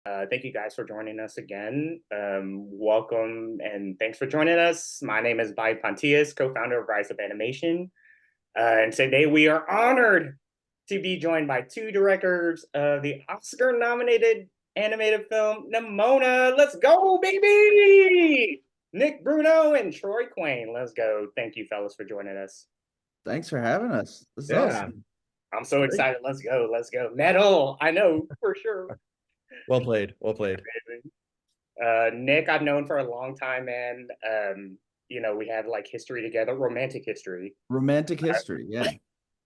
Thank you guys for joining us again. Welcome and thanks for joining us. My name is Pontillas, co-founder of Rise of Animation. And today we are honored to be joined by two directors of the Oscar-nominated animated film Nimona. Let's go, baby! Nick Bruno and Troy Quane. Let's go. Thank you, fellas, for joining us. Thanks for having us. This is Yeah, awesome. I'm so excited. Let's go. Let's go. Metal. I know for sure. Well played. Well played. Nick, I've known for a long time, man. We had like history together, romantic history. Romantic history, yeah.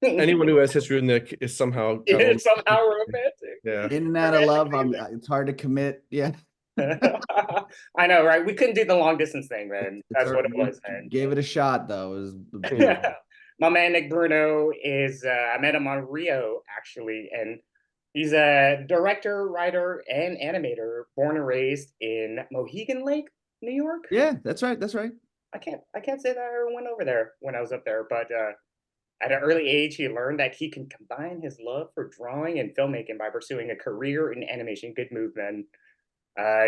Anyone who has history with Nick is somehow It's somehow romantic. Yeah. In and out of love, it's hard to commit. Yeah. I know, right? We couldn't do the long distance thing, man. That's what it was, man. Gave it a shot, though. It was My man Nick Bruno is I met him on Rio, actually, and he's a director, writer, and animator, born and raised in Mohegan Lake, New York. Yeah, that's right. That's right. I can't say that I ever went over there when I was up there, but at an early age, he learned that he can combine his love for drawing and filmmaking by pursuing a career in animation. Good move, man.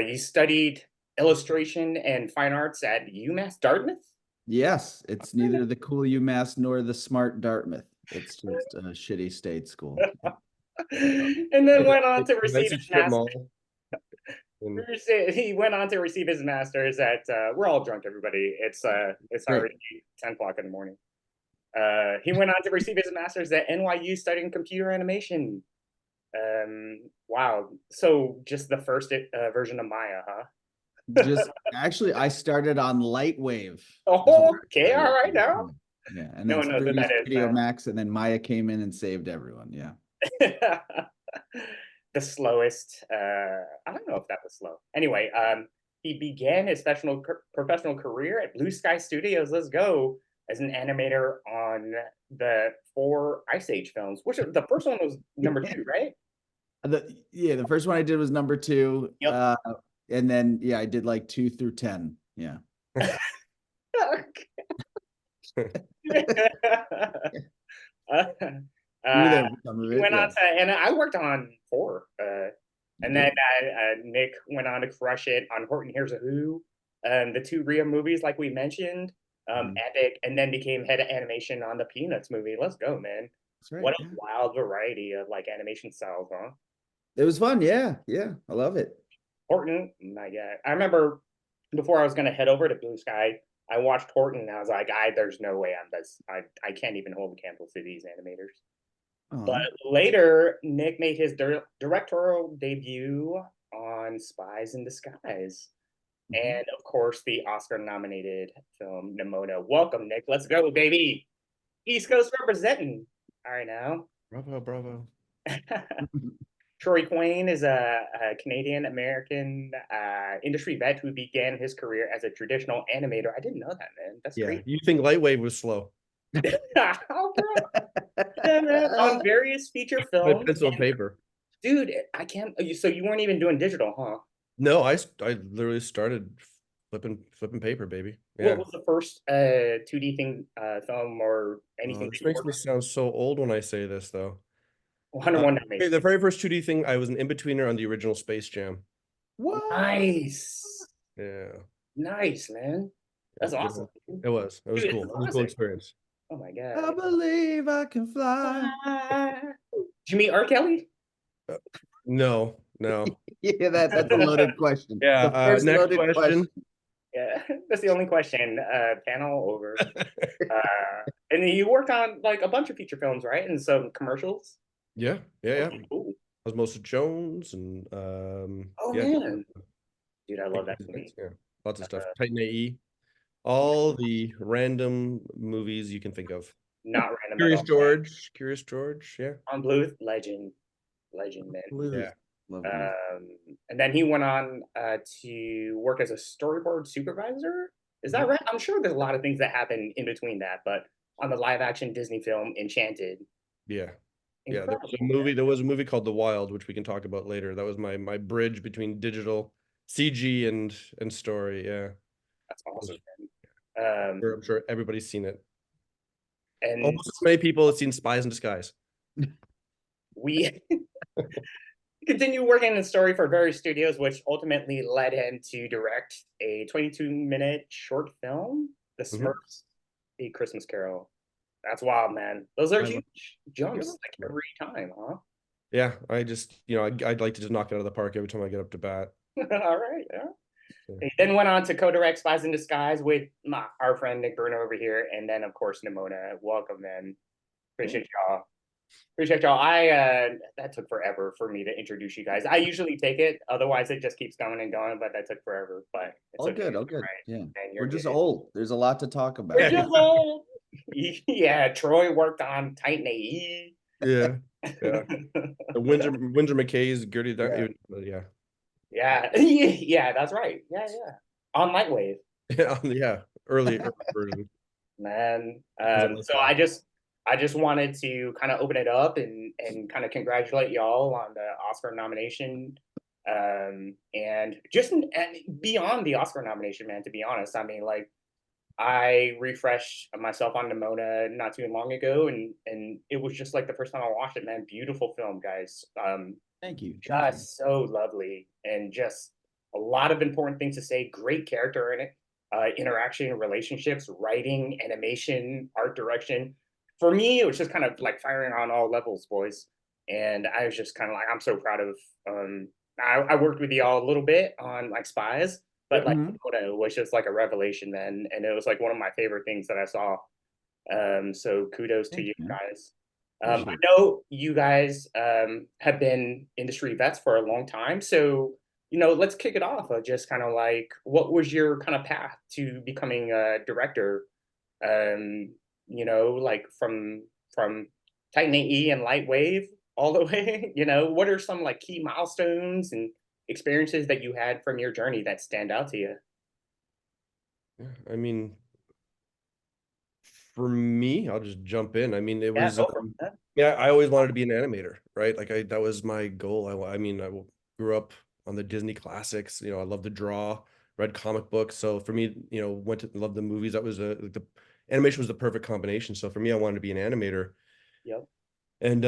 You studied illustration and fine arts at UMass Dartmouth? Yes, it's neither the cool UMass nor the smart Dartmouth. It's just a shitty state school. And then went on to receive his master's. He went on to receive his master's at we're all drunk, everybody. It's already 10 o'clock in the morning. He went on to receive his master's at NYU studying computer animation. Wow. So just the first version of Maya, huh? Actually, I started on Lightwave. Oh, okay, all right now. Yeah, and then Video Max, and then Maya came in and saved everyone. Yeah. The slowest. I don't know if that was slow. Anyway, he began his professional career at Blue Sky Studios. Let's go. As an animator on the 4 Ice Age films, which the first one was number 2, right? The first one I did was number 2. Yep. And then I did like 2 through 10. Yeah. He went on to, and I worked on 4. And then Nick went on to crush it on Horton Hears a Who, the 2 Rio movies, like we mentioned, epic, and then became head of animation on the Peanuts movie. Let's go, man! Right, what a wild variety of like animation styles, huh? It was fun, yeah. I love it. Horton, my God, I remember before I was gonna head over to Blue Sky, I watched Horton, and I was like, there's no way I'm this. I can't even hold a candle to these animators. But later, Nick made his directorial debut on Spies in Disguise. And of course, the Oscar-nominated film Nimona. Welcome, Nick. Let's go, baby. East Coast representing. All right, now. Bravo. Troy Quane is a Canadian-American industry vet who began his career as a traditional animator. I didn't know that, man. That's great. You think Lightwave was slow? Oh, bro. Yeah, man. On various feature films. Pencil and paper. Dude, I can't. So you weren't even doing digital, huh? No, I literally started flipping paper, baby. Yeah. What was the first 2D thing, film or anything? This makes me sound so old when I say this, though. 101 the very first 2D thing, I was an in-betweener on the original Space Jam. What? Nice. Yeah. Nice, man. That's awesome. It was cool. It was a cool experience. Oh my God. I believe I can fly. Did you meet R. Kelly? No. Yeah, that's a loaded question. Yeah, next question. Yeah, that's the only question. Panel over. And you worked on like a bunch of feature films, right? And some commercials. Yeah. Cool. I was Moses Jones and man, dude, I love that movie. Yeah, lots of stuff. Titan AE, all the random movies you can think of. Not random. Curious George, yeah. On Bluth, legend, man. Yeah. And then he went on to work as a storyboard supervisor. Is that right? I'm sure there's a lot of things that happen in between that, but on the live action Disney film Enchanted. Yeah. Incredible. There was a movie called The Wild, which we can talk about later. That was my bridge between digital CG and story. Yeah. That's awesome. I'm sure everybody's seen it. And almost as many people have seen Spies in Disguise. Continued working in story for various studios, which ultimately led him to direct a 22-minute short film, The Mhm. Smurfs: A Christmas Carol. That's wild, man. Those are I love huge jumps it. like every time, huh? Yeah, I just, I'd like to just knock it out of the park every time I get up to bat. All right, yeah. So, He then went on to co-direct Spies in Disguise with our friend Nick Bruno over here, and then of course Nimona. Welcome, man. Appreciate y'all. Appreciate y'all. That took forever for me to introduce you guys. I usually take it, otherwise it just keeps going and going. But that took forever. But it's All okay, good, all good. right? Yeah. And We're you're just good. old. There's a lot to talk We're about. just old. Yeah, Troy worked on Titan AE. yeah, yeah. The Windsor McKay's Gertie. Yeah. Yeah, Yeah, yeah, that's right. Yeah, yeah. On Lightwave. yeah. Early version. Man. Was it So I just wanted to kind of open it up and kind of congratulate y'all on the Oscar nomination. And just and beyond the Oscar nomination, man, to be honest, I mean, like I refreshed myself on Nimona not too long ago, and it was just like the first time I watched it, man. Beautiful film, guys. Thank you. Thank you. Just so lovely and just a lot of important things to say. Great character in it, interaction, relationships, writing, animation, art direction. For me, it was just kind of like firing on all levels, boys. And I was just kind of like, I'm so proud of. I worked with y'all a little bit on like Spies, but Yep. like Mhm. it was just like a revelation, man. And it was like one of my favorite things that I saw. So kudos to Thanks, you man. guys. I Appreciate it. know you guys have been industry vets for a long time. So, let's kick it off. Just kind of like, what was your kind of path to becoming a director? Um, like from Titan AE and Lightwave all the way. What are some like key milestones and experiences that you had from your journey that stand out to you? Yeah, I mean, for me, I'll just jump in. I mean, it Yeah, was, go for it. yeah, I always wanted to be an animator, right? Like that was my goal. I mean, I grew up on the Disney classics. I love to draw, read comic books. So for me, went to love the movies. That was like the animation was the perfect combination. So for me, I wanted to be an animator, Yep. and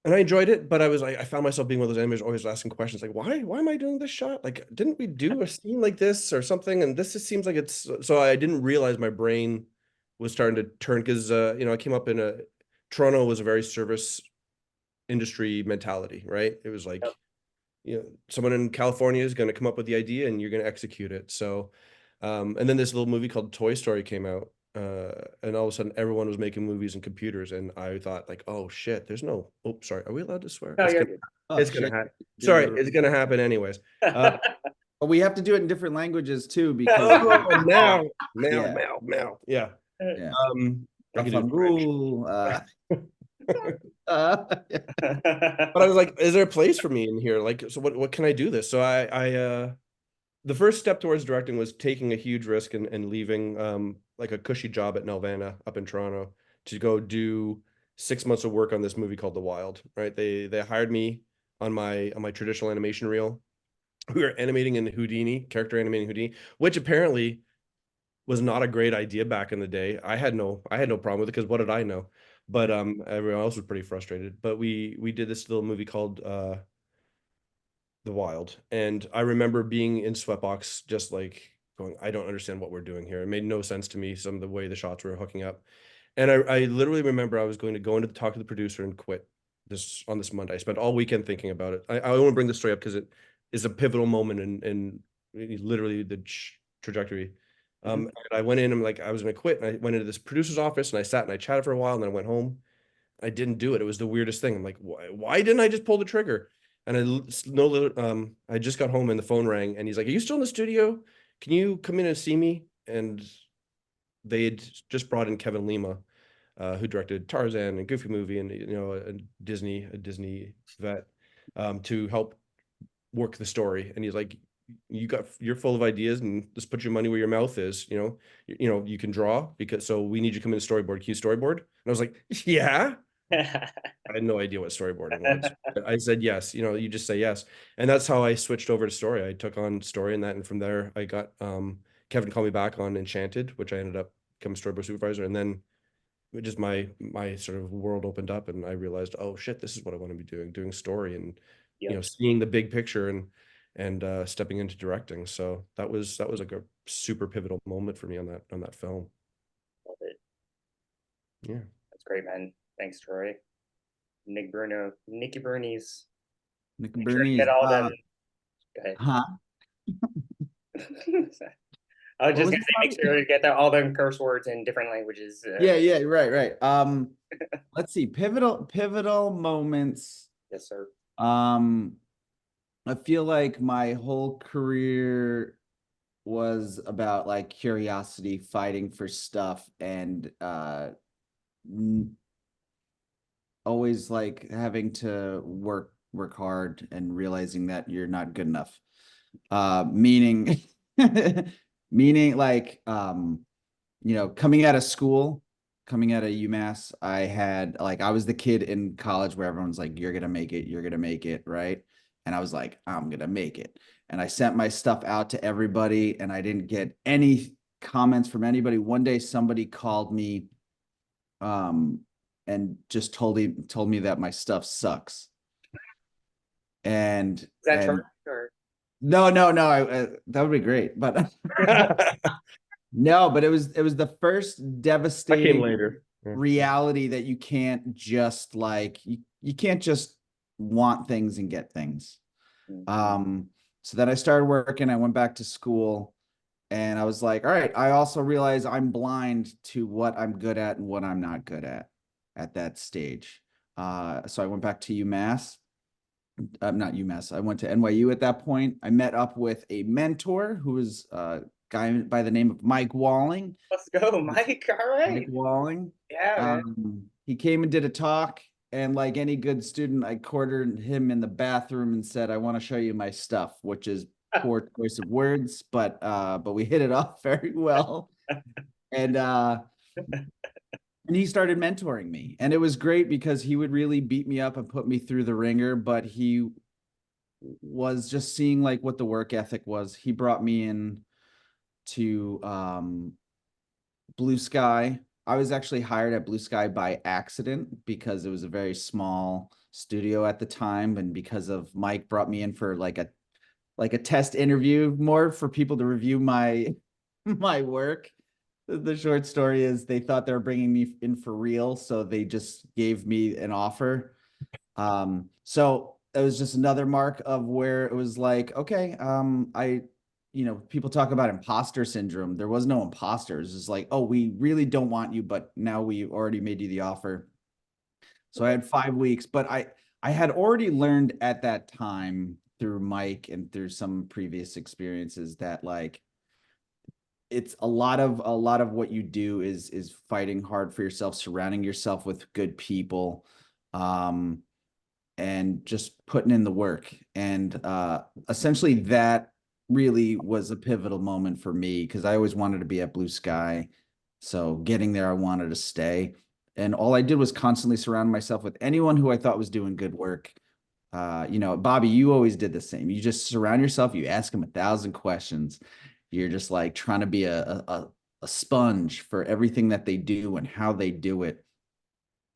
I enjoyed it, but I found myself being one of those animators always asking questions like, why am I doing this shot? Like, didn't we do a scene like this or something? And this just seems like it's so I didn't realize my brain was starting to turn because I came up in Toronto was a very service industry mentality, right? It was Yep. like, someone in California is going to come up with the idea and you're going to execute it. So, and then this little movie called Toy Story came out, and all of a sudden everyone was making movies and computers, and I thought like, oh shit, there's no. Oh, sorry, are we allowed to swear? No, you're good. Oh, It's gonna shit. happen. Did Sorry, the- it's gonna happen anyways. Uh, But we have to do it in different languages too, because oh, now, yeah, yeah. yeah. I can do French. Rafangul, But I was like, is there a place for me in here? Like, so what can I do this? So the first step towards directing was taking a huge risk and leaving like a cushy job at Nelvana up in Toronto to go do 6 months of work on this movie called The Wild, right? They hired me on my traditional animation reel. We were animating in Houdini, character animating Houdini, which apparently was not a great idea back in the day. I had no problem with it because what did I know? But everyone else was pretty frustrated. But we did this little movie called The Wild. And I remember being in Sweatbox just like going, I don't understand what we're doing here. It made no sense to me, some of the way the shots were hooking up. And I literally remember I was going to go into talk to the producer and quit this Monday. I spent all weekend thinking about it. I want to bring this story up because it is a pivotal moment in literally the trajectory. And I went in, I was going to quit. And I went into this producer's office and I sat and I chatted for a while and then I went home. I didn't do it. It was the weirdest thing. I'm like, why didn't I just pull the trigger? And I just got home and the phone rang and he's like, are you still in the studio? Can you come in and see me? And they had just brought in Kevin Lima, who directed Tarzan and Goofy Movie and a Disney vet, to help work the story. And he's like, you're full of ideas and just put your money where your mouth is. You can draw so we need you to come in and storyboard. Can you storyboard? And I was like, yeah. I had no idea what storyboarding was. But I said yes. You just say yes, and that's how I switched over to story. I took on story and that, and from there I got Kevin called me back on Enchanted, which I ended up becoming storyboard supervisor, and then just my sort of world opened up, and I realized, oh shit, this is what I want to be doing story, and Yep. seeing the big picture, and stepping into directing. So that was like a super pivotal moment for me on that film. Love it. Yeah. That's great, man. Thanks, Troy. Nicky Bernie's. Nick Make sure to Bernie's, get all them. Go ahead. huh? I was What just was gonna it, say, make Bobby? sure to get all them curse words in different languages. Yeah, right. Let's see, pivotal moments. Yes, sir. I feel like my whole career was about like curiosity, fighting for stuff, and always like having to work hard and realizing that you're not good enough. Meaning meaning like coming out of school, coming out of UMass, I was the kid in college where everyone's like, you're gonna make it, right? And I was like, I'm gonna make it. And I sent my stuff out to everybody, and I didn't get any comments from anybody. One day somebody called me and just told me that my stuff sucks. And Is that church or? no, that would be great, but no, but it was the first That devastating came later. Yeah. reality that you can't just you can't just want things and get things. So then I started working, I went back to school, and I was like, all right, I also realize I'm blind to what I'm good at and what I'm not good at that stage. So I went back to UMass. Not UMass. I went to NYU at that point. I met up with a mentor who was a guy by the name of Mike Walling. Let's go, Mike. All right. Mike Walling. Yeah, man. He came and did a talk, and like any good student, I cornered him in the bathroom and said, "I want to show you my stuff," which is poor choice of words, but we hit it off very well. And he started mentoring me, and it was great because he would really beat me up and put me through the ringer, but he was just seeing like what the work ethic was. He brought me in to Blue Sky. I was actually hired at Blue Sky by accident because it was a very small studio at the time, and because of Mike brought me in for like a test interview, more for people to review my work. The short story is they thought they were bringing me in for real, so they just gave me an offer. So it was just another mark of where it was like, okay, people talk about imposter syndrome. There was no imposters. It's like, oh, we really don't want you, but now we already made you the offer. So I had 5 weeks, but I had already learned at that time through Mike and through some previous experiences that like it's a lot of what you do is fighting hard for yourself, surrounding yourself with good people, and just putting in the work. And essentially that really was a pivotal moment for me because I always wanted to be at Blue Sky. So getting there, I wanted to stay. And all I did was constantly surround myself with anyone who I thought was doing good work. Bobby, you always did the same. You just surround yourself, you ask them 1,000 questions. You're just like trying to be a sponge for everything that they do and how they do it.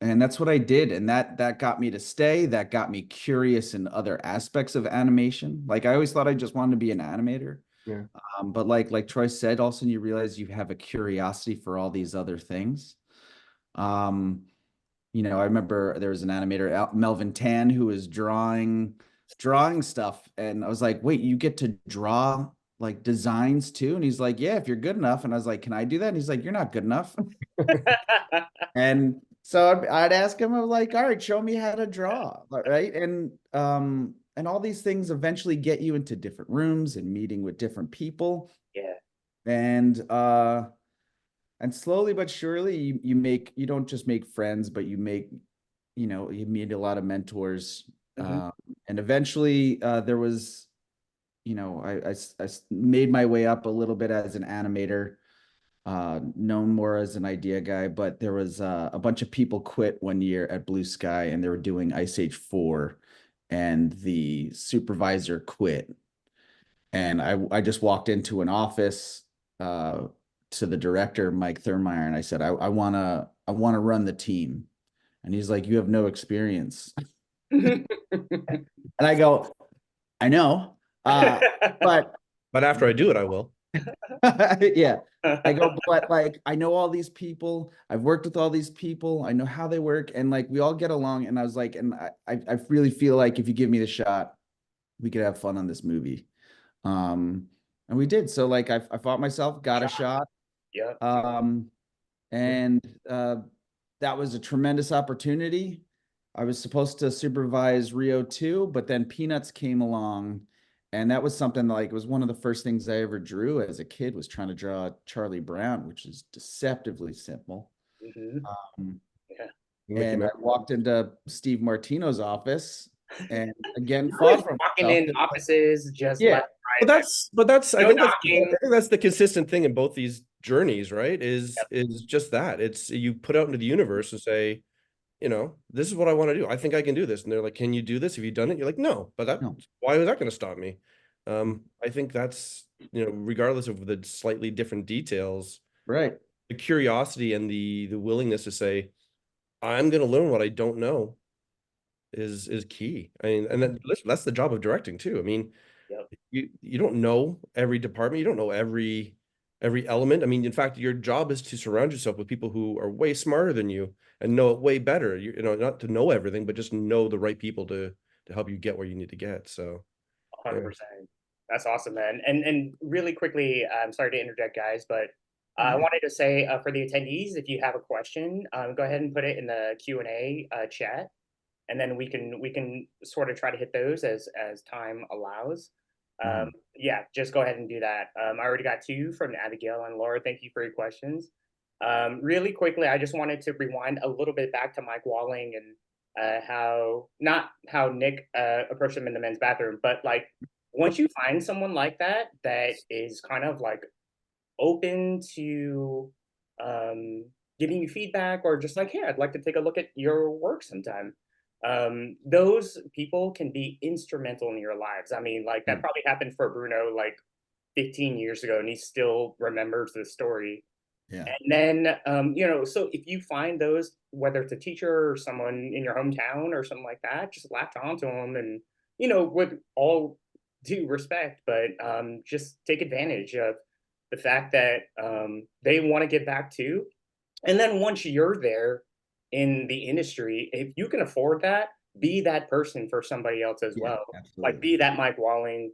And that's what I did. And that got me to stay. That got me curious in other aspects of animation. Like I always thought I just wanted to be an animator. Yeah. But like Troy said, also you realize you have a curiosity for all these other things. I remember there was an animator, Melvin Tan, who was drawing stuff. And I was like, wait, you get to draw like designs too? And he's like, yeah, if you're good enough. And I was like, can I do that? And he's like, you're not good enough. And so I'd ask him, I'm like, all right, show me how to draw. Right. And all these things eventually get you into different rooms and meeting with different people. Yeah. And slowly but surely you don't just make friends, but you make, you meet a lot of mentors. And eventually there was, I made my way up a little bit as an animator, known more as an idea guy, but there was a bunch of people quit one year at Blue Sky and they were doing Ice Age 4 and the supervisor quit. And I just walked into an office to the director, Mike Thurmeyer, and I said, I want to I want to run the team. And he's like, you have no experience. And I go, I know. But after I do it, I will. yeah. I go, but like, I know all these people. I've worked with all these people. I know how they work. And like, we all get along. And I was like, and I really feel like if you give me the shot, we could have fun on this movie. And we did. So like, I fought myself, got a shot. Yeah. And that was a tremendous opportunity. I was supposed to supervise Rio 2, but then Peanuts came along. And that was something like, it was one of the first things I ever drew as a kid, was trying to draw Charlie Brown, which is deceptively simple. Yeah. And I walked into Steve Martino's office and again fought from walking in offices, just yeah. But that's I No think knocking. that's the consistent thing in both these journeys, right? Is just that. It's you put out into the universe and say, this is what I want to do. I think I can do this. And they're like, can you do this? Have you done it? You're like, no, but why was that going to stop me? I think that's, regardless of the slightly different details, right? The curiosity and the willingness to say, I'm going to learn what I don't know is key. I mean, and then that's the job of directing too. I mean, you don't know every department. You don't know every element. I mean, in fact, your job is to surround yourself with people who are way smarter than you and know it way better. Not to know everything, but just know the right people to help you get where you need to get. So 100%. That's awesome, man. And really quickly, I'm sorry to interject, guys, but I wanted to say for the attendees, if you have a question, go ahead and put it in the Q&A chat, and then we can sort of try to hit those as time allows. Yeah, just go ahead and do that. I already got 2 from Abigail and Laura. Thank you for your questions. Really quickly, I just wanted to rewind a little bit back to Mike Walling and not how Nick approached him in the men's bathroom, but like once you find someone like that is kind of like open to giving you feedback, or just like, hey, I'd like to take a look at your work sometime. Those people can be instrumental in your lives. I mean, like that probably happened for Bruno like 15 years ago, and he still remembers the story. Yeah. And then, so if you find those, whether it's a teacher or someone in your hometown or something like that, just latch onto them and, with all due respect, but just take advantage of the fact that they want to get back too. And then once you're there in the industry, if you can afford that, be that person for somebody else as well. Absolutely. Like be that Mike Walling.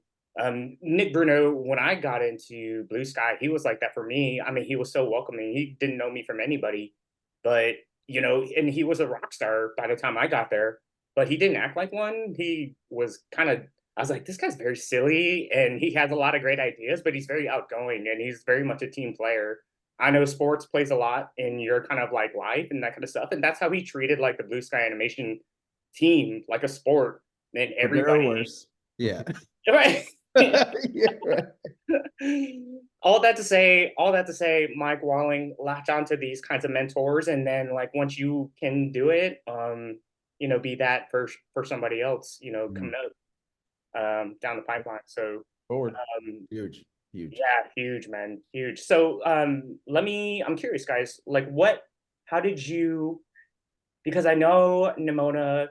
Nick Bruno, when I got into Blue Sky, he was like that for me. I mean, he was so welcoming. He didn't know me from anybody, but and he was a rock star by the time I got there, but he didn't act like one. He was I was like, this guy's very silly and he has a lot of great ideas, but he's very outgoing and he's very much a team player. I know sports plays a lot in your kind of like life and that kind of stuff. And that's how he treated like the Blue Sky Animation team, like a sport. And everybody. Worse. Yeah. Right. Yeah. All that to say, Mike Walling, latch onto these kinds of mentors, and then like once you can do it, be that for somebody else, coming up down the pipeline. So forward. Huge. Yeah, huge, man, huge. So I'm curious, guys, like how did you? Because I know Nimona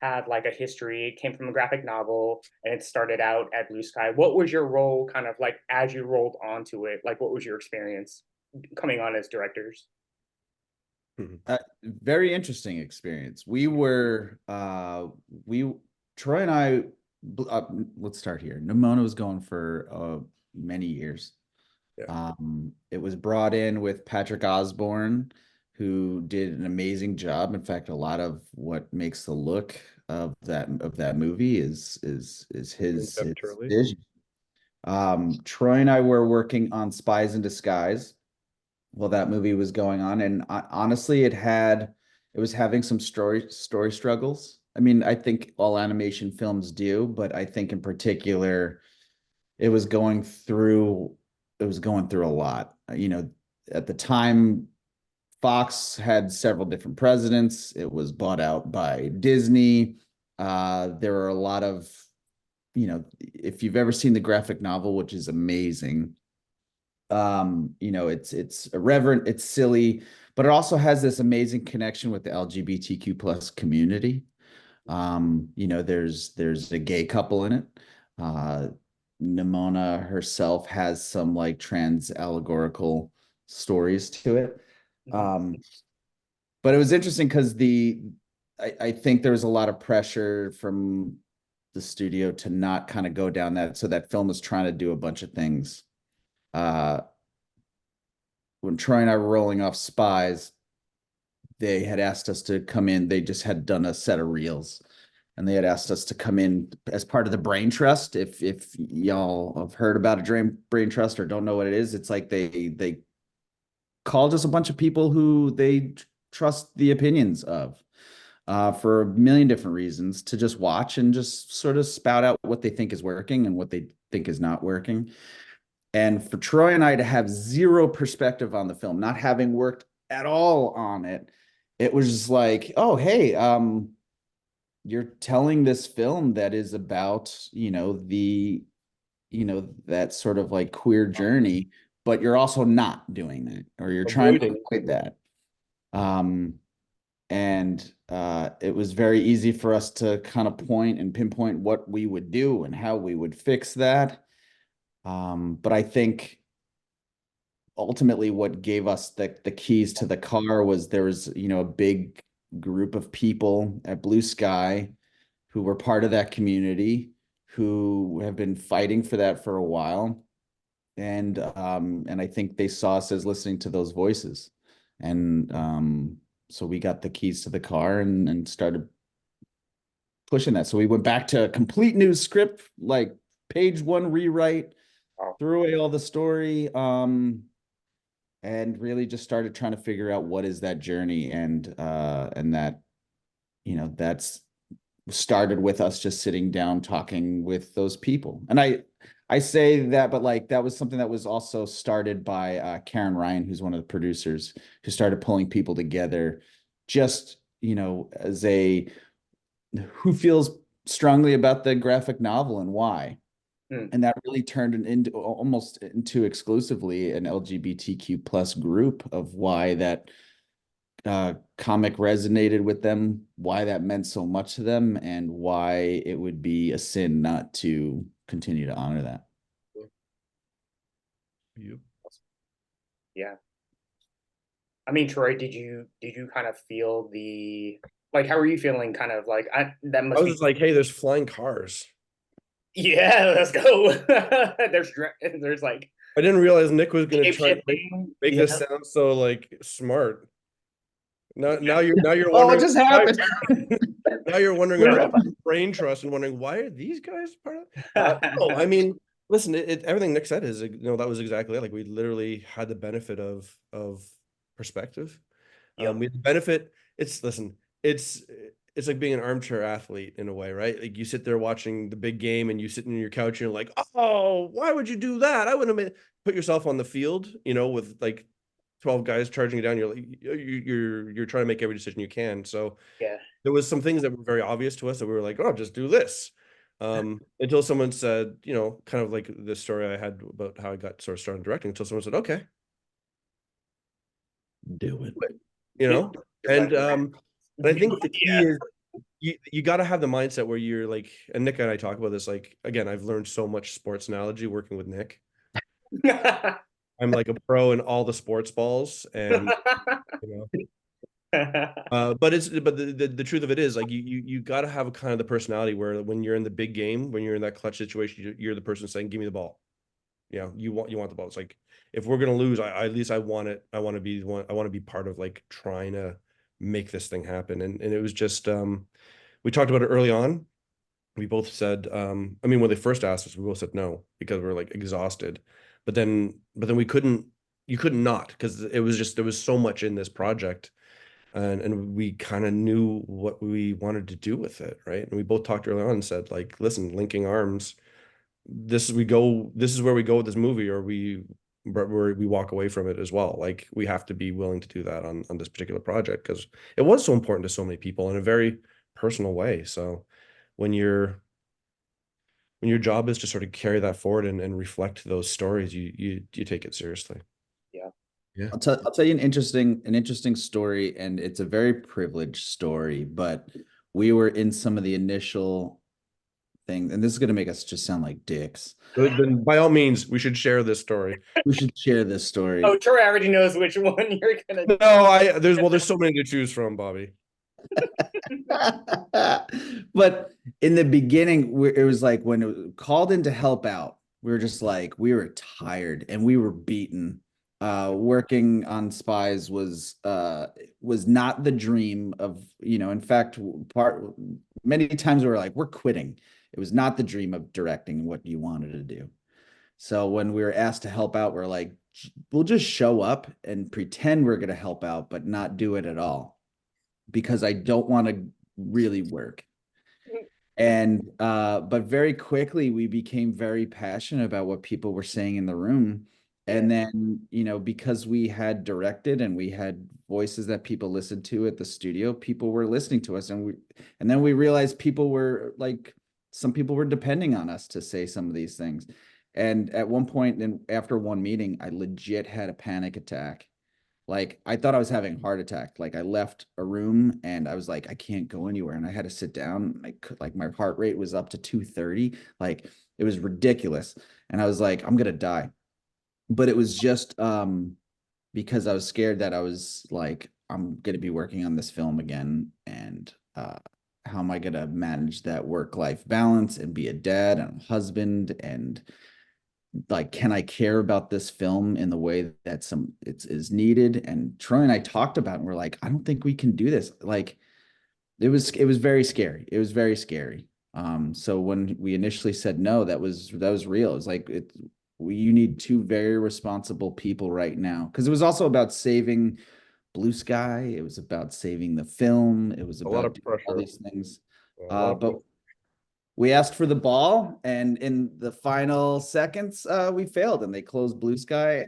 had like a history. It came from a graphic novel, and it started out at Blue Sky. What was your role, kind of like as you rolled onto it? Like, what was your experience coming on as directors? Very interesting experience. We were, Troy and I. Let's start here. Nimona was going for many years. Yeah. It was brought in with Patrick Osborne, who did an amazing job. In fact, a lot of what makes the look of that movie is his vision. Troy and I were working on Spies in Disguise while that movie was going on, and honestly, it was having some story struggles. I mean, I think all animation films do, but I think in particular, it was going through a lot. At the time, Fox had several different presidents. It was bought out by Disney. There are a lot of, if you've ever seen the graphic novel, which is amazing, it's irreverent, it's silly, but it also has this amazing connection with the LGBTQ plus community. You know, there's a gay couple in it. Nimona herself has some like trans allegorical stories to it. Um, but it was interesting because I think there was a lot of pressure from the studio to not kind of go down that. So that film was trying to do a bunch of things. When Troy and I were rolling off Spies, they had asked us to come in. They just had done a set of reels, and they had asked us to come in as part of the brain trust. If y'all have heard about a brain trust or don't know what it is, it's like they called us a bunch of people who they trust the opinions of, for a million different reasons, to just watch and just sort of spout out what they think is working and what they think is not working. And for Troy and I to have zero perspective on the film, not having worked at all on it, it was just like, oh, hey, you're telling this film that is about, that sort of like queer journey, but you're also not doing that, or you're trying to avoid that. And it was very easy for us to kind of point and pinpoint what we would do and how we would fix that. But I think ultimately what gave us the keys to the car was there was, a big group of people at Blue Sky who were part of that community, who have been fighting for that for a while. And I think they saw us as listening to those voices. And so we got the keys to the car and started pushing that. So we went back to a complete new script, like page one rewrite, threw away all the story, and really just started trying to figure out what is that journey, and that, that's started with us just sitting down talking with those people. And I say that, but like that was something that was also started by Karen Ryan, who's one of the producers, who started pulling people together, just, as who feels strongly about the graphic novel and why. And that really turned into almost into exclusively an LGBTQ plus group of why that comic resonated with them, why that meant so much to them, and why it would be a sin not to continue to honor that. Yeah. I mean, Troy, did you kind of feel like, how were you feeling? Kind of like, that must I be was like, hey, there's flying cars. Yeah, let's go. There's like, I didn't realize Nick was going to try to make yeah. this sound so like smart. Now you're Oh, wondering what just happened? now you're wondering about brain trust and wondering, why are these guys part of no, I mean, listen, everything Nick said is, that was exactly it. Like, we literally had the benefit of perspective. Yep. We had the benefit. Listen, it's like being an armchair athlete in a way, right? Like, you sit there watching the big game and you sit in your couch and you're like, oh, why would you do that? I wouldn't have put yourself on the field, with like 12 guys charging you down. You're like, you're trying to make every decision you can. So Yeah. there was some things that were very obvious to us that we were like, oh, just do this. Until someone said, kind of like the story I had about how I got sort of started directing, until someone said, okay, Do it. And I think the key is you got to have the mindset where you're like, and Nick and I talk about this, like, again, I've learned so much sports analogy working with Nick. I'm like a pro in all the sports balls, and but the truth of it is, like, you got to have a kind of the personality where when you're in the big game, when you're in that clutch situation, you're the person saying, give me the ball. You want the ball. It's like, if we're gonna lose, at least I want it. I want to be the one. I want to be part of like trying to make this thing happen. And it was just we talked about it early on. We both said, I mean, when they first asked us, we both said no, because we were like exhausted. But then we couldn't. You couldn't not, because it was just, there was so much in this project, and we kind of knew what we wanted to do with it, right? And we both talked early on and said, like, listen, linking arms. This is where we go with this movie, or we walk away from it as well. Like, we have to be willing to do that on this particular project, because it was so important to so many people in a very personal way. So when your job is to sort of carry that forward and reflect those stories, you take it seriously. Yeah. Yeah. I'll tell you an interesting story, and it's a very privileged story, but we were in some of the initial things, and this is gonna make us just sound like dicks. Then by all means, we should share this story. We should share this story. Oh, Troy already knows which one you're gonna. No, there's so many to choose from, Bobby. But in the beginning, it was like when it was called in to help out, we were just like, we were tired and we were beaten. Working on spies was not the dream of, in fact, many times we were like, we're quitting. It was not the dream of directing what you wanted to do. So when we were asked to help out, we're like, we'll just show up and pretend we're going to help out, but not do it at all because I don't want to really work. And but very quickly we became very passionate about what people were saying in the room. And then, because we had directed and we had voices that people listened to at the studio, people were listening to us. And then we realized people were like, some people were depending on us to say some of these things. And at one point, then after one meeting, I legit had a panic attack. Like I thought I was having a heart attack. Like I left a room and I was like, I can't go anywhere. And I had to sit down. I could, like my heart rate was up to 230. Like it was ridiculous. And I was like, I'm gonna die. But it was just because I was scared that I was like, I'm gonna be working on this film again. And how am I gonna manage that work-life balance and be a dad and a husband and like, can I care about this film in the way that it's is needed? And Troy and I talked about it and we're like, I don't think we can do this. Like it was very scary. It was very scary. So when we initially said no, that was real. It was like you need two very responsible people right now. Because it was also about saving Blue Sky. It was about saving the film. It was A lot about of doing all pressure. these things. A lot of But we asked for the ball, and in the final seconds, we failed, and they closed Blue Sky.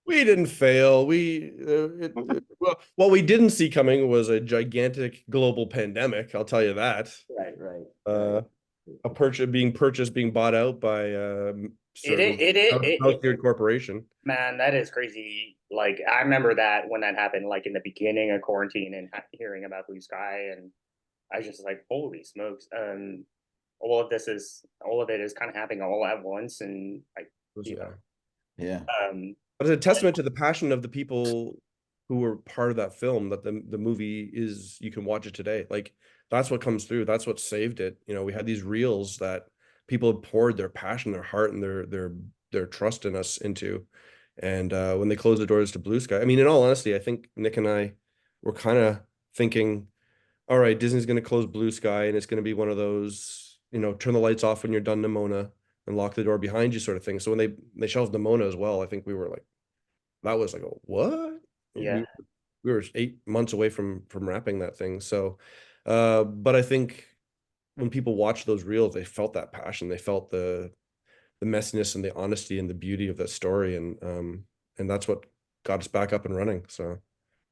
We didn't fail. Well, what we didn't see coming was a gigantic global pandemic. I'll tell you that. Right. Being bought out by certain healthcare corporation. Man, that is crazy. Like I remember that when that happened, like in the beginning of quarantine and hearing about Blue Sky, and I was just like, holy smokes. All of it is kind of happening all at once, and like, you know, Yeah. But it's a testament to the passion of the people who were part of that film that the movie is. You can watch it today. Like that's what comes through. That's what saved it. We had these reels that people had poured their passion, their heart, and their trust in us into. And when they closed the doors to Blue Sky, I mean, in all honesty, I think Nick and I were kind of thinking, all right, Disney's going to close Blue Sky, and it's going to be one of those, turn the lights off when you're done Nimona and lock the door behind you sort of thing. So when they shelved Nimona as well, I think we were like, that was like, what? yeah. We were 8 months away from wrapping that thing. So, but I think when people watched those reels, they felt that passion. They felt the messiness and the honesty and the beauty of that story, and that's what got us back up and running. So,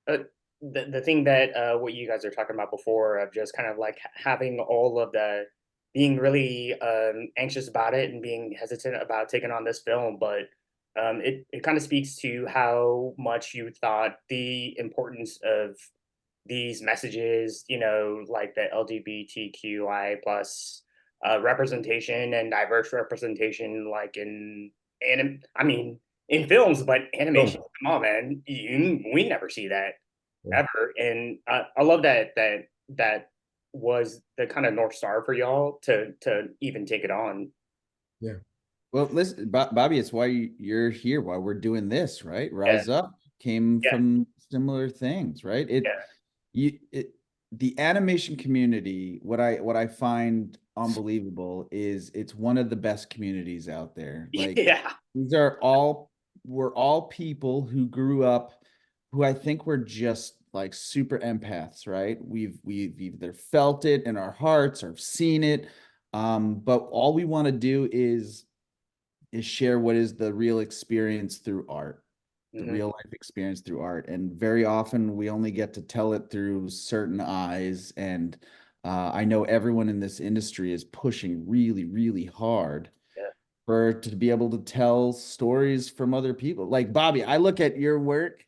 The thing that what you guys are talking about before of just kind of like having all of the being really anxious about it and being hesitant about taking on this film, but it kind of speaks to how much you thought the importance of these messages, like the LGBTQI plus representation and diverse representation, like I mean, in films, but animation. Come on, man, we never see that ever, and I love that was the kind of North Star for y'all to even take it on. yeah. Well, listen, Bobby, it's why you're here, why we're doing this, right? Yeah, Rise Up came yeah, from similar things, right? yeah, The animation community, what I find unbelievable is it's one of the best communities out there. Like yeah, these we're all people who grew up who I think were just like super empaths, right? We've either felt it in our hearts or seen it. But all we want to do is share what is the real experience through art, the hmm real life experience through art. And very often we only get to tell it through certain eyes. And I know everyone in this industry is pushing really, really hard yeah, for to be able to tell stories from other people. Like Bobby, I look at your work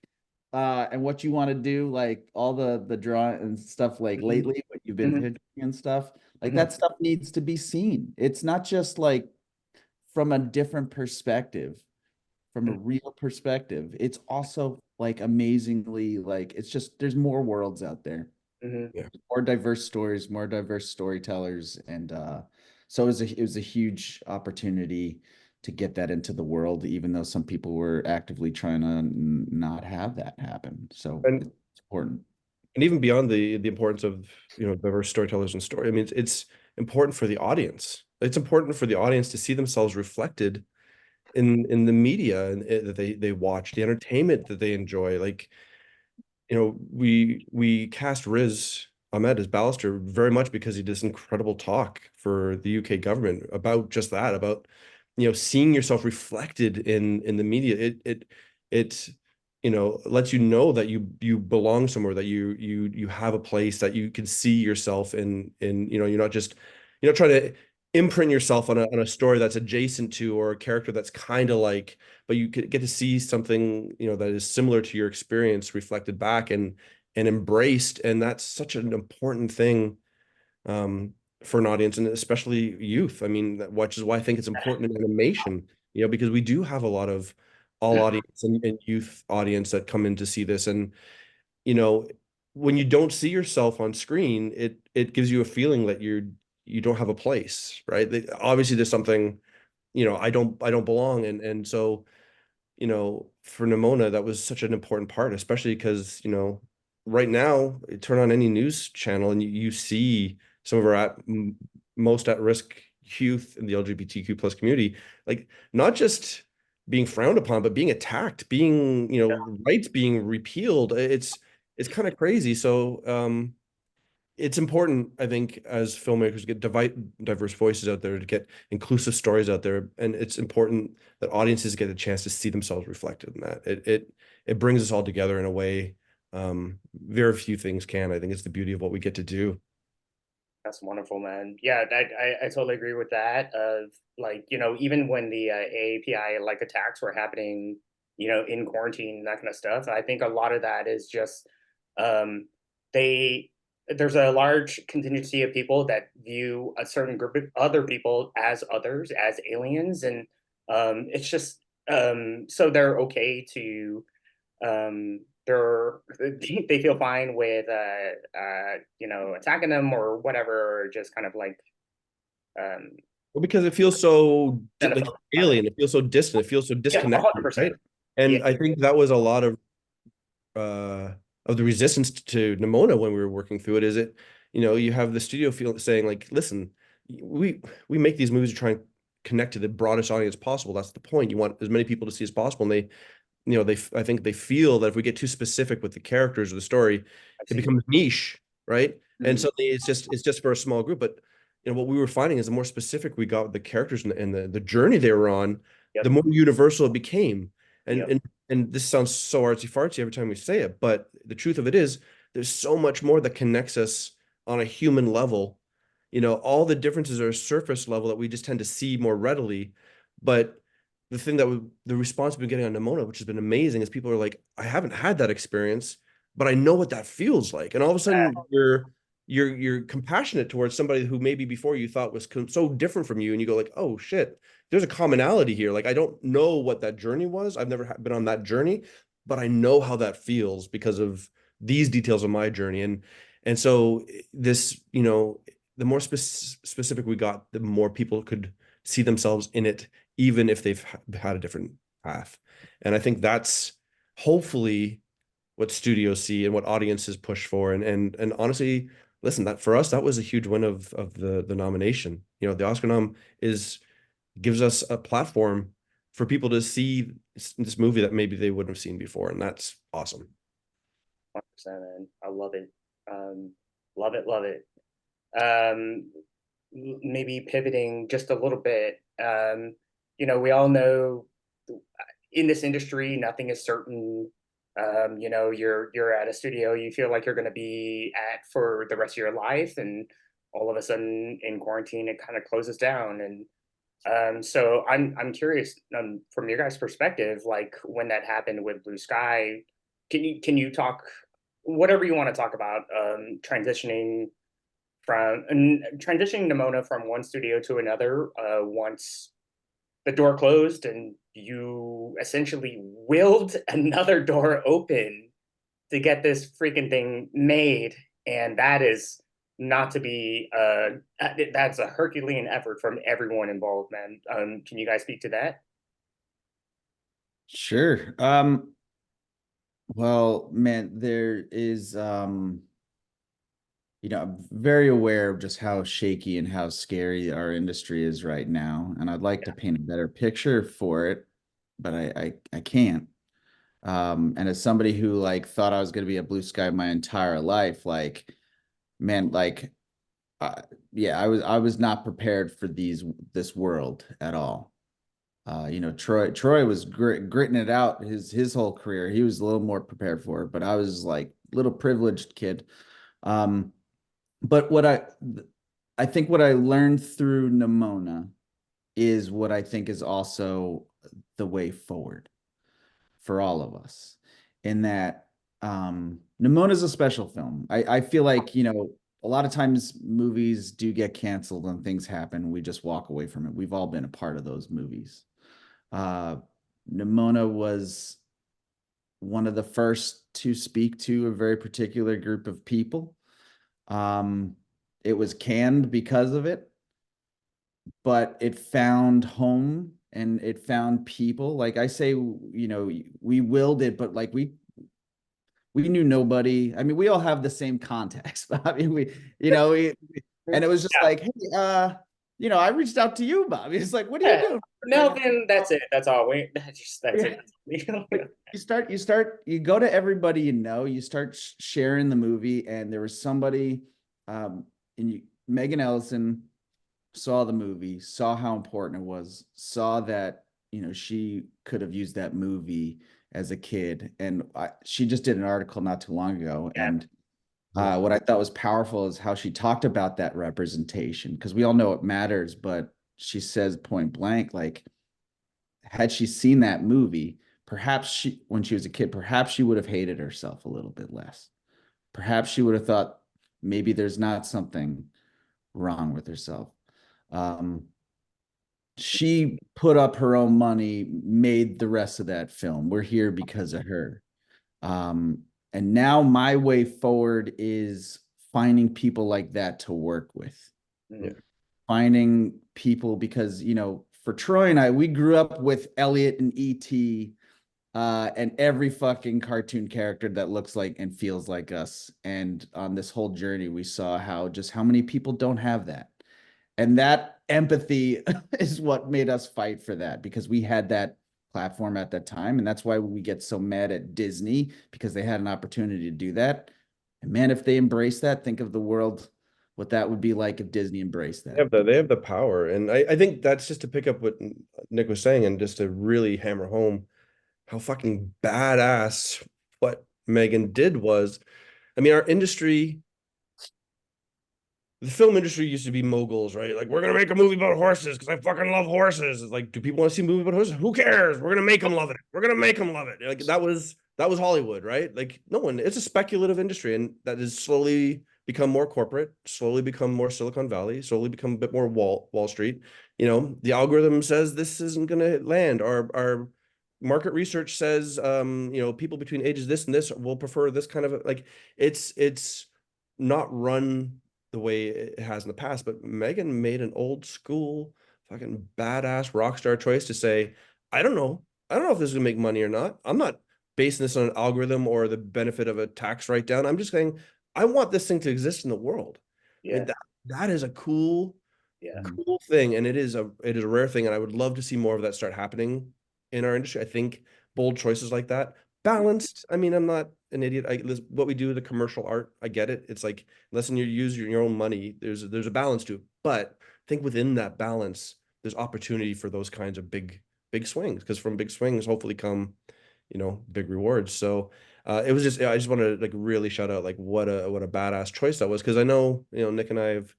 and what you want to do, like all the drawing and stuff like lately, what you've been pitching and stuff, like that stuff needs to be seen. It's not just like from a different perspective, from a real perspective. It's also like amazingly like it's just there's more worlds out there. Yeah. More diverse stories, more diverse storytellers, and so it was a huge opportunity to get that into the world, even though some people were actively trying to not have that happen. So And it's important. and even beyond the importance of, you know, diverse storytellers and story, I mean, it's important for the audience. It's important for the audience to see themselves reflected in the media and that they watch, the entertainment that they enjoy. Like, you know, we cast Riz Ahmed as Ballister very much because he did this incredible talk for the UK government about just that, about, you know, seeing yourself reflected in the media. It you know, lets you know that you belong somewhere, that you have a place that you can see yourself in, you know, you're not trying to imprint yourself on a story that's adjacent to, or a character that's kind of like, but you get to see something, you know, that is similar to your experience reflected back and embraced. And that's such an important thing for an audience, and especially youth. I mean, which is why I think it's important in animation, you know, because we do have a lot of all audience and youth audience that come in to see this. And, you know, when you don't see yourself on screen, it gives you a feeling that you don't have a place, right? Obviously there's something, you know, I don't belong. And so, you know, for Nimona, that was such an important part, especially because, you know, right now, you turn on any news channel and you see some of our most at-risk youth in the LGBTQ plus community, like not just being frowned upon, but being attacked, being, you know, rights being repealed. It's kind of crazy. So it's important, I think, as filmmakers to get diverse voices out there, to get inclusive stories out there, and it's important that audiences get a chance to see themselves reflected in that. It brings us all together in a way very few things can. I think it's the beauty of what we get to do. That's wonderful, man. Yeah, I totally agree with that. Of like, you know, even when the AAPI like attacks were happening, you know, in quarantine, that kind of stuff, I think a lot of that is just um, they there's a large contingency of people that view a certain group of other people as others, as aliens, and it's just so they're okay to they're they feel fine with you know, attacking them or whatever, or just kind of like um Well, because it feels so like xenophobic about it. alien, it feels so distant, it feels so Yeah, disconnected, 100%. right? Yeah. And I think that was a lot of the resistance to Nimona when we were working through it. Is it, you know, you have the studio feel saying like, listen, we make these movies to try and connect to the broadest audience possible. That's the point. You want as many people to see as possible. And they, you know, I think they feel that if we get too specific with the characters or the story, I it see. becomes niche, right? And Mhm. suddenly it's just for a small group. But, you know, what we were finding is the more specific we got with the characters and the journey they were on, the Yep. more universal it became. And Yep. and and this sounds so artsy fartsy every time we say it, but the truth of it is there's so much more that connects us on a human level. You know, all the differences are surface level that we just tend to see more readily. But the thing the response we've been getting on Nimona, which has been amazing, is people are like, I haven't had that experience, but I know what that feels like. And all of a sudden you're compassionate towards somebody who maybe before you thought was so different from you, and you go like, oh shit, there's a commonality here. Like, I don't know what that journey was. I've never been on that journey, but I know how that feels because of these details of my journey. And so this, you know, the more specific we got, the more people could see themselves in it, even if they've had a different path. And I think that's hopefully what studios see and what audiences push for. And honestly, listen, that for us, that was a huge win of the nomination. You know, the Oscar nom is gives us a platform for people to see this movie that maybe they wouldn't have seen before, and that's awesome. 100%, man. I love it. Love it, love it. Um, Maybe pivoting just a little bit. You know, we all know in this industry, nothing is certain. You know, you're at a studio you feel like you're going to be at for the rest of your life, and all of a sudden in quarantine it kind of closes down. And So I'm curious, from your guys' perspective, like when that happened with Blue Sky, can you talk whatever you want to talk about, transitioning Nimona from one studio to another, once the door closed and you essentially willed another door open to get this freaking thing made, and that is not to be that's a Herculean effort from everyone involved, man. Can you guys speak to that? Sure. Well, man, there is I'm very aware of just how shaky and how scary our industry is right now, and I'd like to paint a better picture for it, but I can't. And as somebody who like thought I was going to be a blue sky my entire life, like, man, like, uh, yeah, I was not prepared for this world at all. Troy was gritting it out his whole career. He was a little more prepared for it, but I was like little privileged kid. Um, but I think what I learned through Nimona is what I think is also the way forward for all of us. In that Nimona is a special film. I feel like, a lot of times movies do get canceled and things happen. We just walk away from it. We've all been a part of those movies. Uh, Nimona was one of the first to speak to a very particular group of people. Um, it was canned because of it, but it found home and it found people. Like I say, we willed it, but like we knew nobody. I mean, we all have the same contacts, but I mean, and it was just Yeah, like, hey, I reached out to you, Bobby. It's like, what are you yeah. doing? Melvin, that's it. That's all. That's Yeah. it. You go to everybody, you start sharing the movie, and there was somebody, and Megan Ellison saw the movie, saw how important it was, saw that, she could have used that movie as a kid. And she just did an article not too long ago. Yeah, And what I thought was powerful is how she talked about that representation, because we all know it matters, but she says point blank, like, had she seen that movie, perhaps when she was a kid, perhaps she would have hated herself a little bit less. Perhaps she would have thought maybe there's not something wrong with herself. Um, she put up her own money, made the rest of that film. We're here because of her. Um, and now my way forward is finding people like that to work with. yeah. Finding people, because, for Troy and I, we grew up with Elliot and ET, and every fucking cartoon character that looks like and feels like us. And on this whole journey, we saw how many people don't have that. And that empathy is what made us fight for that, because we had that platform at that time. And that's why we get so mad at Disney, because they had an opportunity to do that. And man, if they embrace that, think of the world, what that would be like if Disney embraced that. They have the power. And I think that's just to pick up what Nick was saying and just to really hammer home how fucking badass what Megan did was. I mean, our industry, the film industry used to be moguls, right? Like, we're gonna make a movie about horses because I fucking love horses. It's like, do people want to see a movie about horses? Who cares? We're gonna make them love it. We're gonna make them love it. Like, that was Hollywood, right? Like, no one. It's a speculative industry, and that has slowly become more corporate, slowly become more Silicon Valley, slowly become a bit more Wall Street. The algorithm says this isn't gonna land. Our market research says, people between ages this and this will prefer this kind of like. It's not run the way it has in the past, but Megan made an old school fucking badass rock star choice to say, I don't know. I don't know if this is gonna make money or not. I'm not basing this on an algorithm or the benefit of a tax write down. I'm just saying I want this thing to exist in the world. I mean, Yeah, that is a cool, yeah, cool thing. And it is a rare thing. And I would love to see more of that start happening in our industry. I think bold choices like that, balanced. I mean, I'm not an idiot. What we do, the commercial art, I get it. It's like, unless you use your own money, there's a balance to it. But I think within that balance, there's opportunity for those kinds of big swings, because from big swings hopefully come, big rewards. So it was just, I just want to like really shout out like what a badass choice that was, because I know, Nick and I have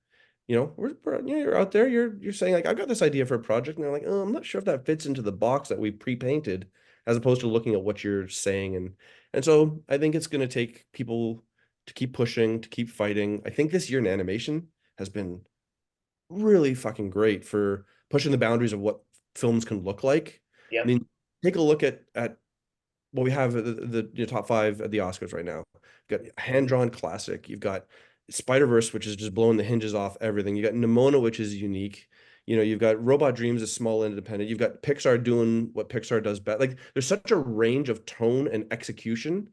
you know, you're out there, you're saying like, I've got this idea for a project, and they're like, oh, I'm not sure if that fits into the box that we pre-painted, as opposed to looking at what you're saying. And so I think it's going to take people to keep pushing, to keep fighting. I think this year in animation has been really fucking great for pushing the boundaries of what films can look like. I Yep. mean, take a look at what we have the top five at the Oscars right now. You've got hand-drawn classic. You've got Spider-Verse, which is just blowing the hinges off everything. You got Nimona, which is unique. You know, you've got Robot Dreams, a small independent. You've got Pixar doing what Pixar does best. Like, there's such a range of tone and execution.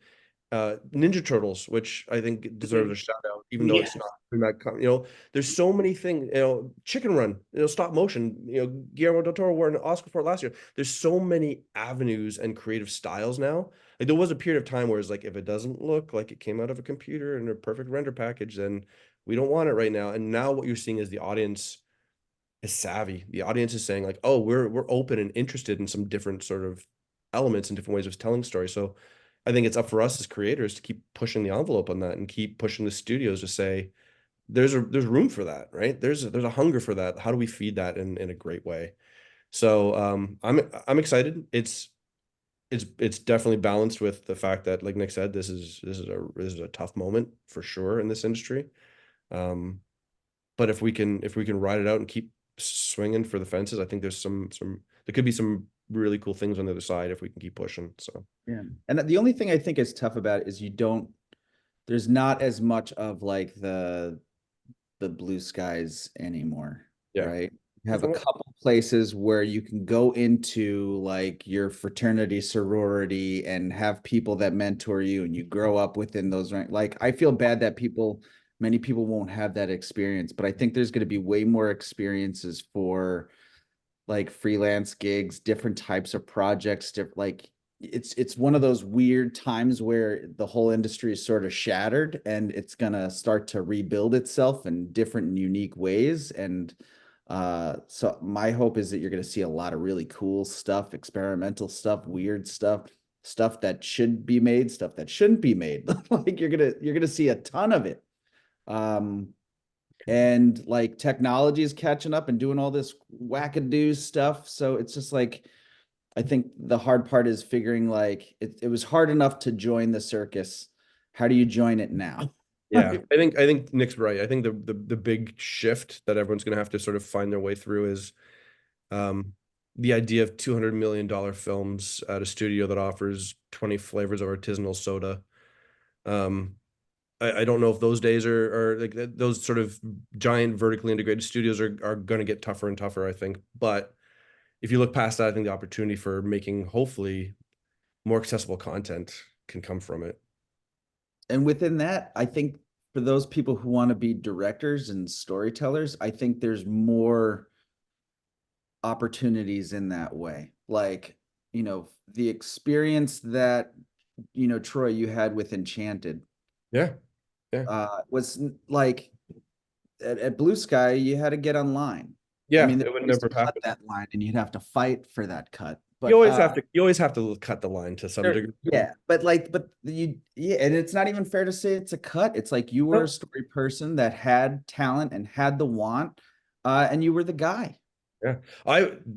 Ninja Turtles, which I think deserves a shout out, even though it's Yes. not in that, you know, there's so many things, you know, Chicken Run, you know, stop motion, you know, Guillermo del Toro won an Oscar for it last year. There's so many avenues and creative styles now. Like, there was a period of time where it's like, if it doesn't look like it came out of a computer in a perfect render package, then we don't want it right now. And now what you're seeing is the audience is savvy. The audience is saying like, oh, we're open and interested in some different sort of elements and different ways of telling stories. So I think it's up for us as creators to keep pushing the envelope on that and keep pushing the studios to say there's room for that, right? There's a hunger for that. How do we feed that in a great way? So I'm excited. It's definitely balanced with the fact that, like Nick said, this is a tough moment for sure in this industry. But if we can ride it out and keep swinging for the fences, I think there's there could be some really cool things on the other side if we can keep pushing. So Yeah. And the only thing I think is tough about it is there's not as much of like the blue skies anymore, yeah, right? You have a couple places where you can go into like your fraternity, sorority, and have people that mentor you, and you grow up within those ranks. Like, I feel bad that many people won't have that experience, but I think there's going to be way more experiences for like freelance gigs, different types of projects, like it's one of those weird times where the whole industry is sort of shattered, and it's gonna start to rebuild itself in different and unique ways. And so my hope is that you're gonna see a lot of really cool stuff, experimental stuff, weird stuff, stuff that should be made, stuff that shouldn't be made. Like, you're gonna see a ton of it. Um, and like technology is catching up and doing all this wackadoo stuff. So it's just like, I think the hard part is figuring like it was hard enough to join the circus. How do you join it now? yeah, I think Nick's right. I think the big shift that everyone's going to have to sort of find their way through is the idea of $200 million films at a studio that offers 20 flavors of artisanal soda. Um, I don't know if those days are like those sort of giant vertically integrated studios are going to get tougher and tougher, I think. But if you look past that, I think the opportunity for making hopefully more accessible content can come from it. And within that, I think for those people who want to be directors and storytellers, I think there's more opportunities in that way. Like, the experience that, Troy, you had with Enchanted, Yeah. Yeah. was like at Blue Sky, you had to get online. I Yeah. mean, they It would used to never cut happen. that line and you'd have to fight for that cut. You But always have to cut the line to some degree. yeah, yeah, and it's not even fair to say it's a cut. It's like you were a Nope. story person that had talent and had the want, and you were the guy. Yeah.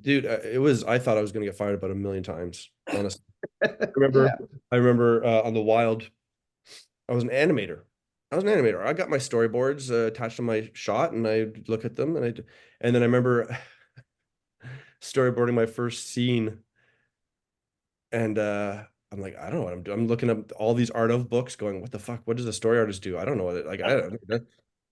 Dude, I thought I was going to get fired about a million times, honestly. Yeah. I remember on the Wild, I was an animator. I was an animator. I got my storyboards attached to my shot, and I look at them, and then I remember storyboarding my first scene, and I'm like, I don't know what I'm doing. I'm looking up all these art of books, going, what the fuck? What does a story artist do? I don't know what it like. I don't know.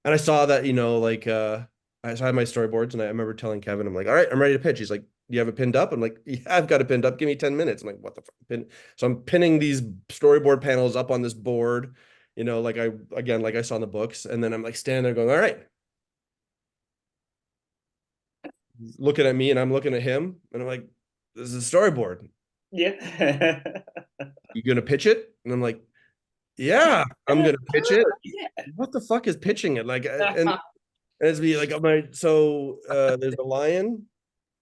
And I saw that, like I had my storyboards, and I remember telling Kevin, I'm like, all right, I'm ready to pitch. He's like, you have it pinned up? I'm like, yeah, I've got it pinned up. Give me 10 minutes. I'm like, what the fuck? So I'm pinning these storyboard panels up on this board, like I saw in the books. And then I'm like standing there going, all right. He's looking at me and I'm looking at him, and I'm like, this is a storyboard. Yeah. You gonna pitch it? And I'm like, yeah, I'm gonna pitch it. Yeah. What the fuck is pitching it? Like, and it's be like, there's the lion,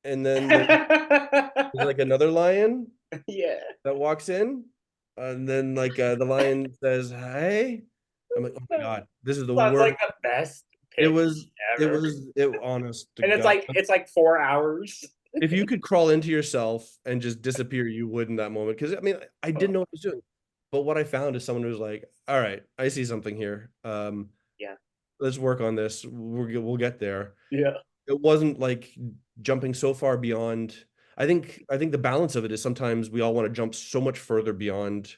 and then there's like another lion Yeah. that walks in, and then like the lion says, "Hey." I'm like, oh my god, this is the Sounds worst. like the best It pitch was honest to And God. it's like 4 hours. If you could crawl into yourself and just disappear, you would in that moment. Because I mean, I didn't know what I was doing, but what I found is someone who's like, "All right, I see something here. Yeah. Let's work on this. We'll get there." Yeah. It wasn't like jumping so far beyond. I think the balance of it is sometimes we all want to jump so much further beyond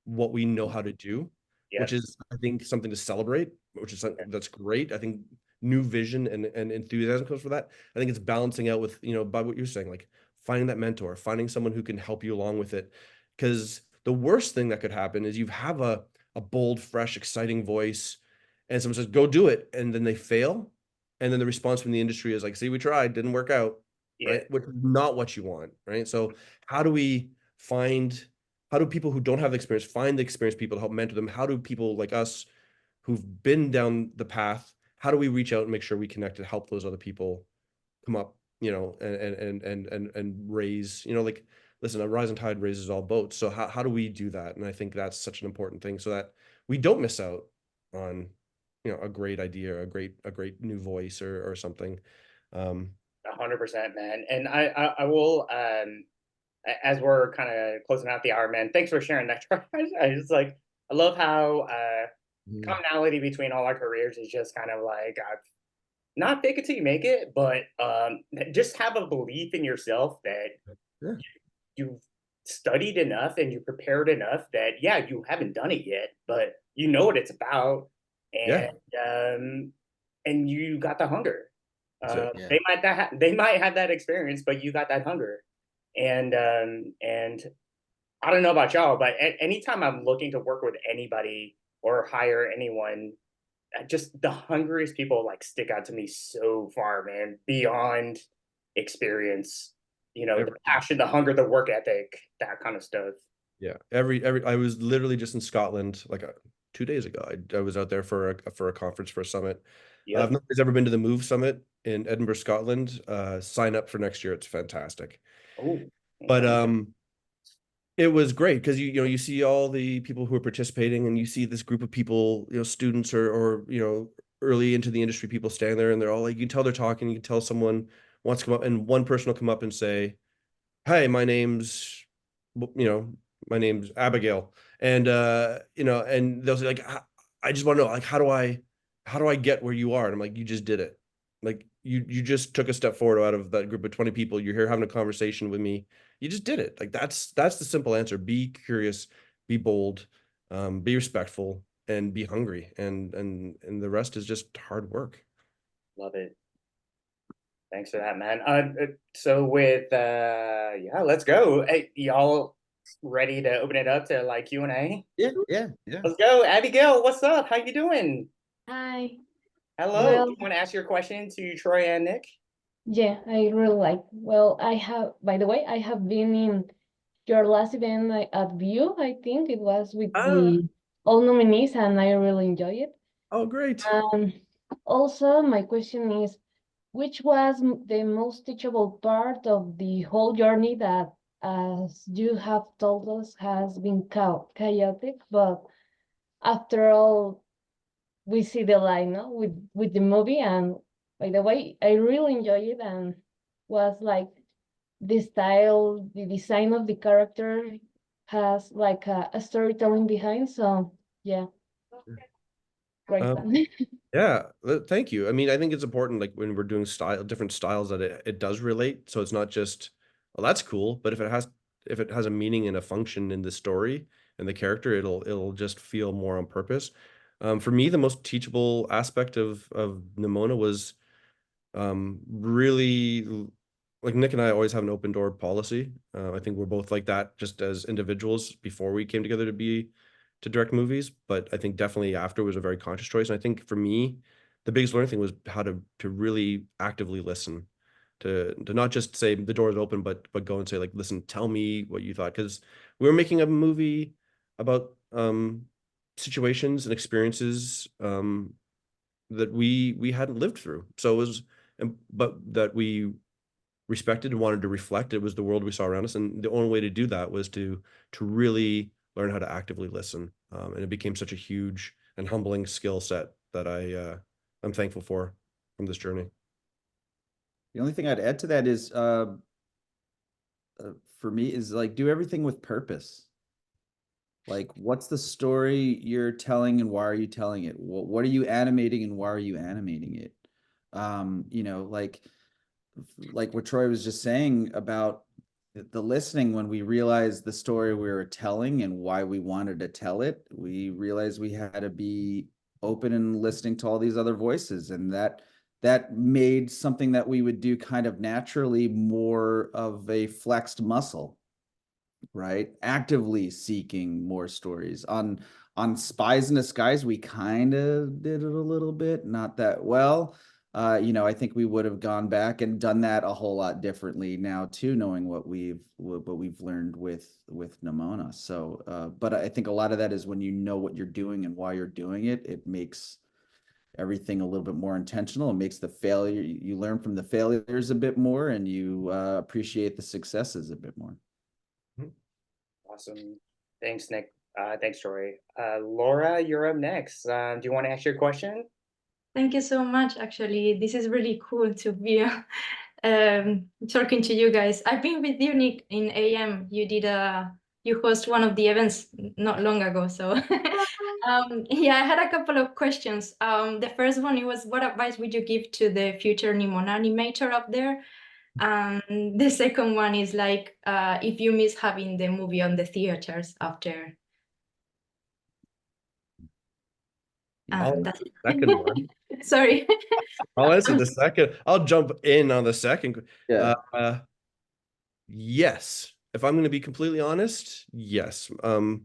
what we know how to do, which Yes. is I think something to celebrate, which is Yeah. something that's great. I think new vision and enthusiasm comes for that. I think it's balancing out with, by what you're saying, like finding that mentor, finding someone who can help you along with it. Because the worst thing that could happen is you have a bold, fresh, exciting voice, and someone says, go do it, and then they fail. And then the response from the industry is like, see, we tried, didn't work out, Yeah. right? Which is not what you want, right? So how do we find how do people who don't have the experience find the experienced people to help mentor them? How do people like us who've been down the path, how do we reach out and make sure we connect and help those other people come up, and raise, like, listen, a rising tide raises all boats. So how do we do that? And I think that's such an important thing so that we don't miss out on, a great idea, a great new voice or something. 100%, man. And I will, as we're kind of closing out the hour, man, thanks for sharing that. I just like, I love how commonality between all our careers is just kind of like, not fake it till you make it, but just have a belief in yourself that Yeah. you've studied enough and you prepared enough that, yeah, you haven't done it yet, but you know what it's about. Yeah. And you got the hunger. That's it. Yeah. They might have that experience, but you got that hunger. And I don't know about y'all, but anytime I'm looking to work with anybody or hire anyone, just the hungriest people like stick out to me so far, man, beyond experience. The passion, the hunger, the work ethic, that kind of stuff. Yeah. Every I was literally just in Scotland like 2 days ago. I was out there for a conference, for a summit. If Yep. nobody's ever been to the Move Summit in Edinburgh, Scotland, sign up for next year. It's fantastic. Oh. But Okay. it was great because you see all the people who are participating, and you see this group of people, students or early into the industry people standing there, and they're all like, you can tell they're talking. You can tell someone wants to come up, and one person will come up and say, "Hey, you know, my name's Abigail," and and they'll say like, "I just want to know, like, how do I get where you are?" And I'm like, "You just did it. Like, you just took a step forward out of that group of 20 people. You're here having a conversation with me. You just did it. Like, that's the simple answer. Be curious, be bold, be respectful, and be hungry. And the rest is just hard work." Love it. Thanks for that, man. So with yeah, let's go. Hey, y'all ready to open it up to like Q&A? Yeah. Yeah. Yeah. Let's go. Abigail, what's up? How you doing? Hi. Hello. Do Well, you want to ask your question to Troy and Nick? yeah, I really like. Well, by the way, I have been in your last event at View. I think it was with Ah, the all nominees, and I really enjoy it. oh, great. Um, Also, my question is, which was the most teachable part of the whole journey that, as you have told us, has been chaotic, but after all, we see the line, no, with the movie. And by the way, I really enjoy it, and was like the style, the design of the character has like a storytelling behind. So yeah, great Um, fun. Yeah, thank you. I mean, I think it's important, like when we're doing different styles, that it does relate. So it's not just, well, that's cool, but if it has a meaning and a function in the story and the character, it'll just feel more on purpose. For me, the most teachable aspect of Nimona was really like Nick and I always have an open door policy. I think we're both like that just as individuals before we came together to direct movies, but I think definitely after was a very conscious choice. And I think for me, the biggest learning thing was how to really actively listen, to not just say the door is open, but go and say like, listen, tell me what you thought, because we were making a movie about situations and experiences that we hadn't lived through. So it was, but that we respected and wanted to reflect. It was the world we saw around us, and the only way to do that was to really learn how to actively listen. And it became such a huge and humbling skill set that I'm thankful for. from this journey. The only thing I'd add to that is, for me, is like do everything with purpose. Like, what's the story you're telling and why are you telling it? What are you animating and why are you animating it? You know, like what Troy was just saying about the listening, when we realized the story we were telling and why we wanted to tell it, we realized we had to be open and listening to all these other voices. And that made something that we would do kind of naturally more of a flexed muscle, right? Actively seeking more stories. On Spies in Disguise, we kind of did it a little bit, not that well. You know, I think we would have gone back and done that a whole lot differently now too, knowing what we've learned with Nimona. So, but I think a lot of that is when you know what you're doing and why you're doing it, it makes everything a little bit more intentional. It makes the failure, you learn from the failures a bit more, and you appreciate the successes a bit more. Awesome. Thanks, Nick. Thanks, Troy. Laura, you're up next. Do you want to ask your question? Thank you so much. Actually, this is really cool to be talking to you guys. I've been with you, Nick, in AM. You host one of the events not long ago. So yeah, I had a couple of questions. The first one, it was, what advice would you give to the future Nimona animator up there? And the second one is like, if you miss having the movie on the theaters after. That's it. Second one. Sorry. I'll answer the second. I'll jump in on the second. Yeah. Yes. If I'm going to be completely honest, yes. I mean,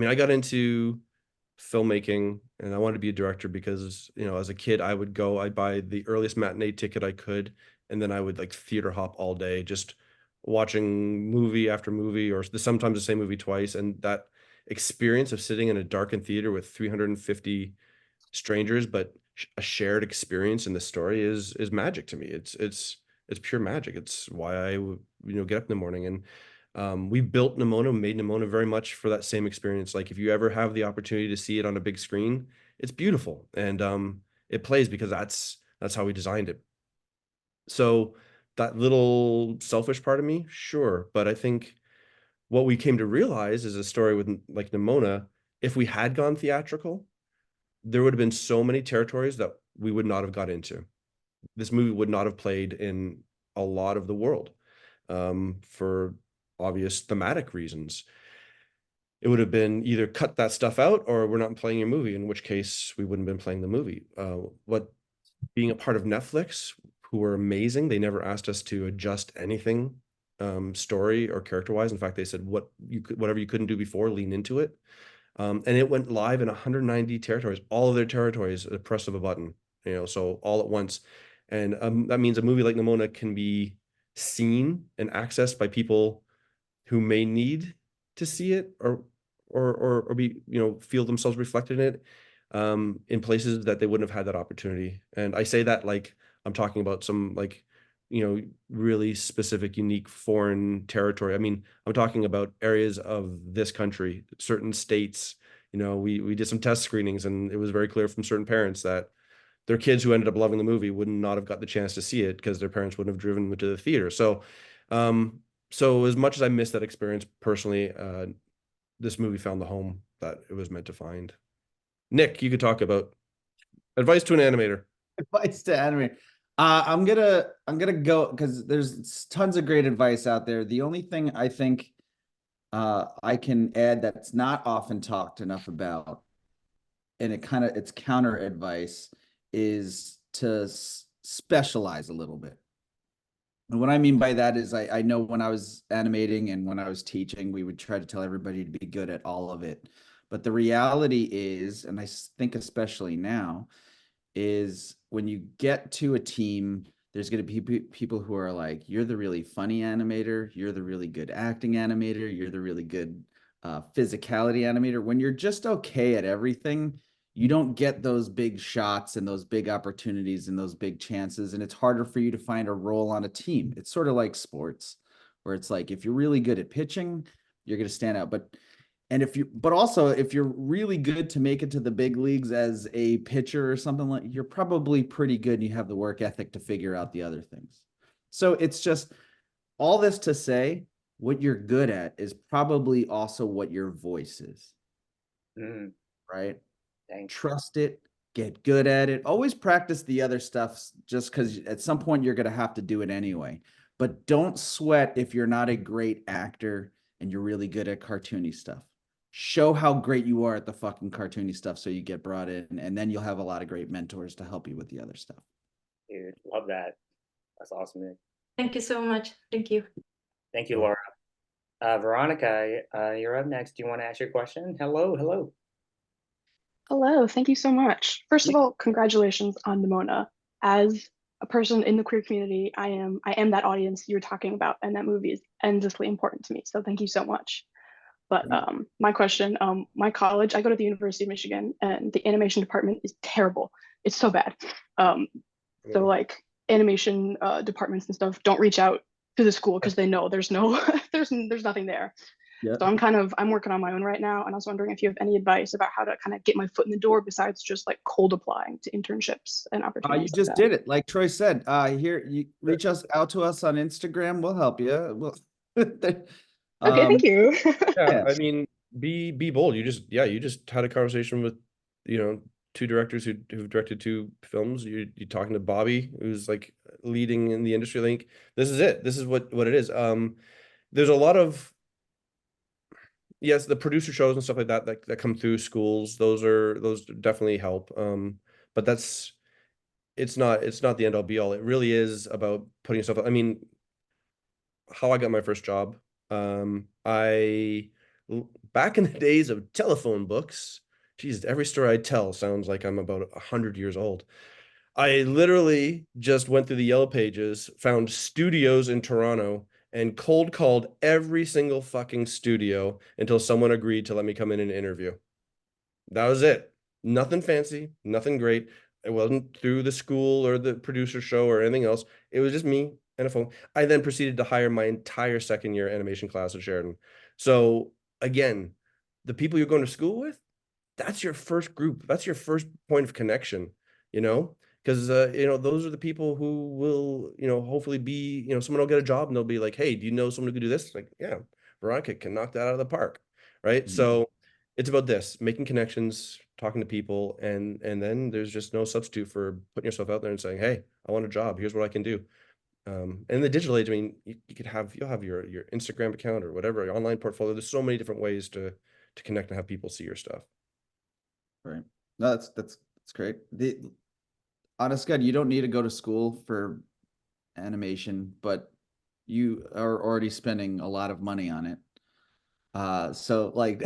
I got into filmmaking and I wanted to be a director because, you know, as a kid, I'd buy the earliest matinee ticket I could, and then I would like theater hop all day, just watching movie after movie, or sometimes the same movie twice. And that experience of sitting in a darkened theater with 350 strangers, but a shared experience in the story is magic to me. It's pure magic. It's why I get up in the morning. And we built Nimona, made Nimona very much for that same experience. Like, if you ever have the opportunity to see it on a big screen, it's beautiful, and it plays because that's how we designed it. So that little selfish part of me, sure, but I think what we came to realize is a story with like Nimona, if we had gone theatrical, there would have been so many territories that we would not have got into. This movie would not have played in a lot of the world, for obvious thematic reasons. It would have been either cut that stuff out or we're not playing your movie, in which case we wouldn't have been playing the movie. Being a part of Netflix, who were amazing, they never asked us to adjust anything, story or character-wise. In fact, they said, whatever you couldn't do before, lean into it. And it went live in 190 territories, all of their territories at the press of a button, so all at once. And that means a movie like Nimona can be seen and accessed by people who may need to see it or be, feel themselves reflected in it, in places that they wouldn't have had that opportunity. And I say that like I'm talking about some like, really specific, unique foreign territory. I mean, I'm talking about areas of this country, certain states. We did some test screenings, and it was very clear from certain parents that their kids who ended up loving the movie would not have got the chance to see it because their parents wouldn't have driven them to the theater. So, so as much as I missed that experience personally, this movie found the home that it was meant to find. Nick, you could talk about advice to an animator. Advice to animator. I'm gonna go, because there's tons of great advice out there. The only thing I think I can add that's not often talked enough about, and it's counter advice, is to specialize a little bit. And what I mean by that is I know when I was animating and when I was teaching, we would try to tell everybody to be good at all of it. But the reality is, and I think especially now, is when you get to a team, there's going to be people who are like, you're the really funny animator, you're the really good acting animator, you're the really good physicality animator. When you're just okay at everything, you don't get those big shots and those big opportunities and those big chances, and it's harder for you to find a role on a team. It's sort of like sports, where it's like, if you're really good at pitching, you're going to stand out. But And but also if you're really good to make it to the big leagues as a pitcher or something like, you're probably pretty good and you have the work ethic to figure out the other things. So it's just all this to say, what you're good at is probably also what your voice is. Right? Thanks. Trust it, get good at it. Always practice the other stuff just because at some point you're going to have to do it anyway. But don't sweat if you're not a great actor and you're really good at cartoony stuff. Show how great you are at the fucking cartoony stuff so you get brought in, and then you'll have a lot of great mentors to help you with the other stuff. Dude, love that. That's awesome, Nick. Thank you so much. Thank you. Thank you, Laura. Veronica, you're up next. Do you want to ask your question? Hello. Hello, thank you so much. First of all, congratulations on Nimona. As a person in the queer community, I am that audience you're talking about, and that movie is endlessly important to me. So thank you so much. But my question, my college, I go to the University of Michigan, and the animation department is terrible. It's so bad. So like animation departments and stuff don't reach out to the school because they know there's no there's nothing there. So I'm working on my own right now, and I was wondering if you have any advice about how to kind of get my foot in the door besides just like cold applying to internships and opportunities. You just did it, like Troy said. Here, you reach out to us on Instagram. We'll help you. Okay, thank you. Yeah, I mean, be bold. You just had a conversation with, two directors who've directed 2 films. You're talking to Bobby, who's like leading in the industry. Like, this is it. This is what it is. There's a lot of, yes, the producer shows and stuff like that that come through schools. Those definitely help. But it's not the end all be all. It really is about putting yourself. I mean, how I got my first job. Back in the days of telephone books, geez, every story I tell sounds like I'm about 100 years old. I literally just went through the Yellow Pages, found studios in Toronto, and cold called every single fucking studio until someone agreed to let me come in and interview. That was it. Nothing fancy, nothing great. It wasn't through the school or the producer show or anything else. It was just me and a phone. I then proceeded to hire my entire second year animation class at Sheridan. So again, the people you're going to school with, that's your first group. That's your first point of connection, because those are the people who will, hopefully be, someone will get a job and they'll be like, hey, do you know someone who could do this? Like, yeah, Veronica can knock that out of the park, right? Mm-hmm. So it's about this, making connections, talking to people, and then there's just no substitute for putting yourself out there and saying, hey, I want a job. Here's what I can do. In the digital age, I mean, you'll have your Instagram account or whatever, your online portfolio. There's so many different ways to connect and have people see your stuff. Right. No, that's great. Honest God, you don't need to go to school for animation, but you are already spending a lot of money on it. So like,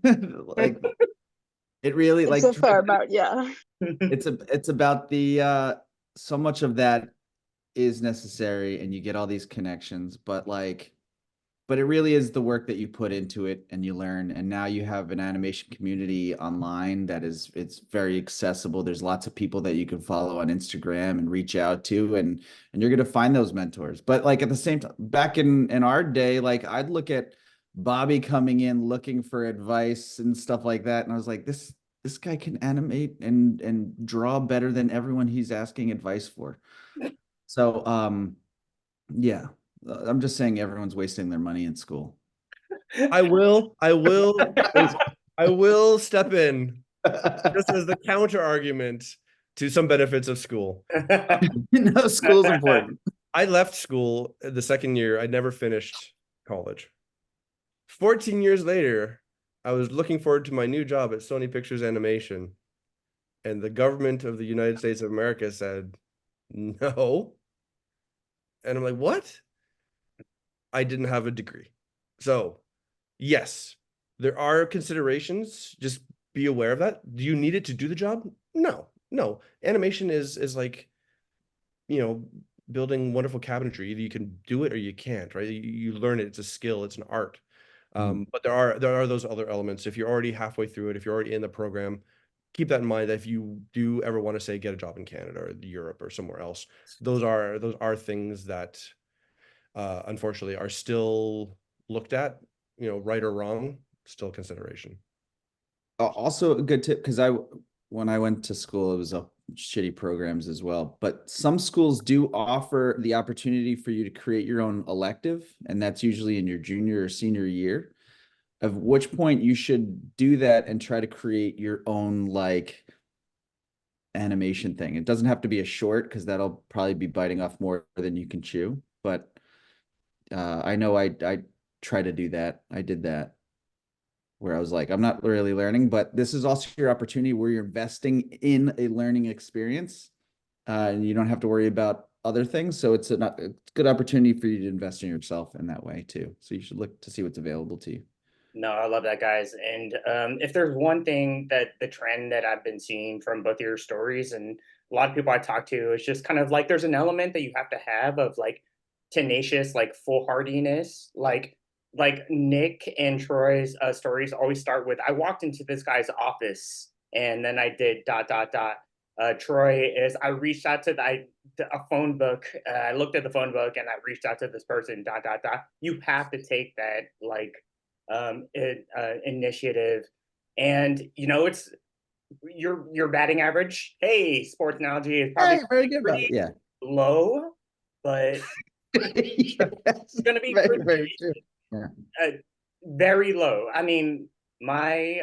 like it really it's a fair amount, yeah. It's about the so much of that is necessary, and you get all these connections, but it really is the work that you put into it and you learn. And now you have an animation community online it's very accessible. There's lots of people that you can follow on Instagram and reach out to, and you're going to find those mentors. But like at the same time, back in our day, like I'd look at Bobby coming in looking for advice and stuff like that, and I was like, this guy can animate and draw better than everyone he's asking advice for. So yeah, I'm just saying everyone's wasting their money in school. I will step in just as the counter argument to some benefits of school. No, school's important. I left school the second year. I never finished college. 14 years later, I was looking forward to my new job at Sony Pictures Animation, and the government of the United States of America said, no. And I'm like, what? I didn't have a degree. So yes, there are considerations. Just be aware of that. Do you need it to do the job? No. Animation is like, building wonderful cabinetry. Either you can do it or you can't, right? You learn it. It's a skill. It's an art. But there are those other elements. If you're already halfway through it, if you're already in the program, keep that in mind that if you do ever want to say get a job in Canada or Europe or somewhere else, those are things that unfortunately are still looked at, right or wrong, still consideration. Also a good tip, because when I went to school, it was a shitty programs as well. But some schools do offer the opportunity for you to create your own elective, and that's usually in your junior or senior year. Of which point you should do that and try to create your own like animation thing. It doesn't have to be a short because that'll probably be biting off more than you can chew. But I know I try to do that. I did that where I was like, I'm not really learning, but this is also your opportunity where you're investing in a learning experience, and you don't have to worry about other things. So it's a good opportunity for you to invest in yourself in that way too. So you should look to see what's available to you. No, I love that, guys. And if there's one thing that the trend that I've been seeing from both your stories and a lot of people I talk to, is just kind of like there's an element that you have to have of like tenacious, like foolhardiness. Like Nick and Troy's stories always start with, I walked into this guy's office and then I did ... Troy is, I reached out to a phone book. I looked at the phone book and I reached out to this person ... You have to take that like initiative, and you know it's your batting average. Hey, sports analogy is probably very good about pretty it. Yeah. low, but it's going to be very, pretty very true. Yeah. very low. I mean, my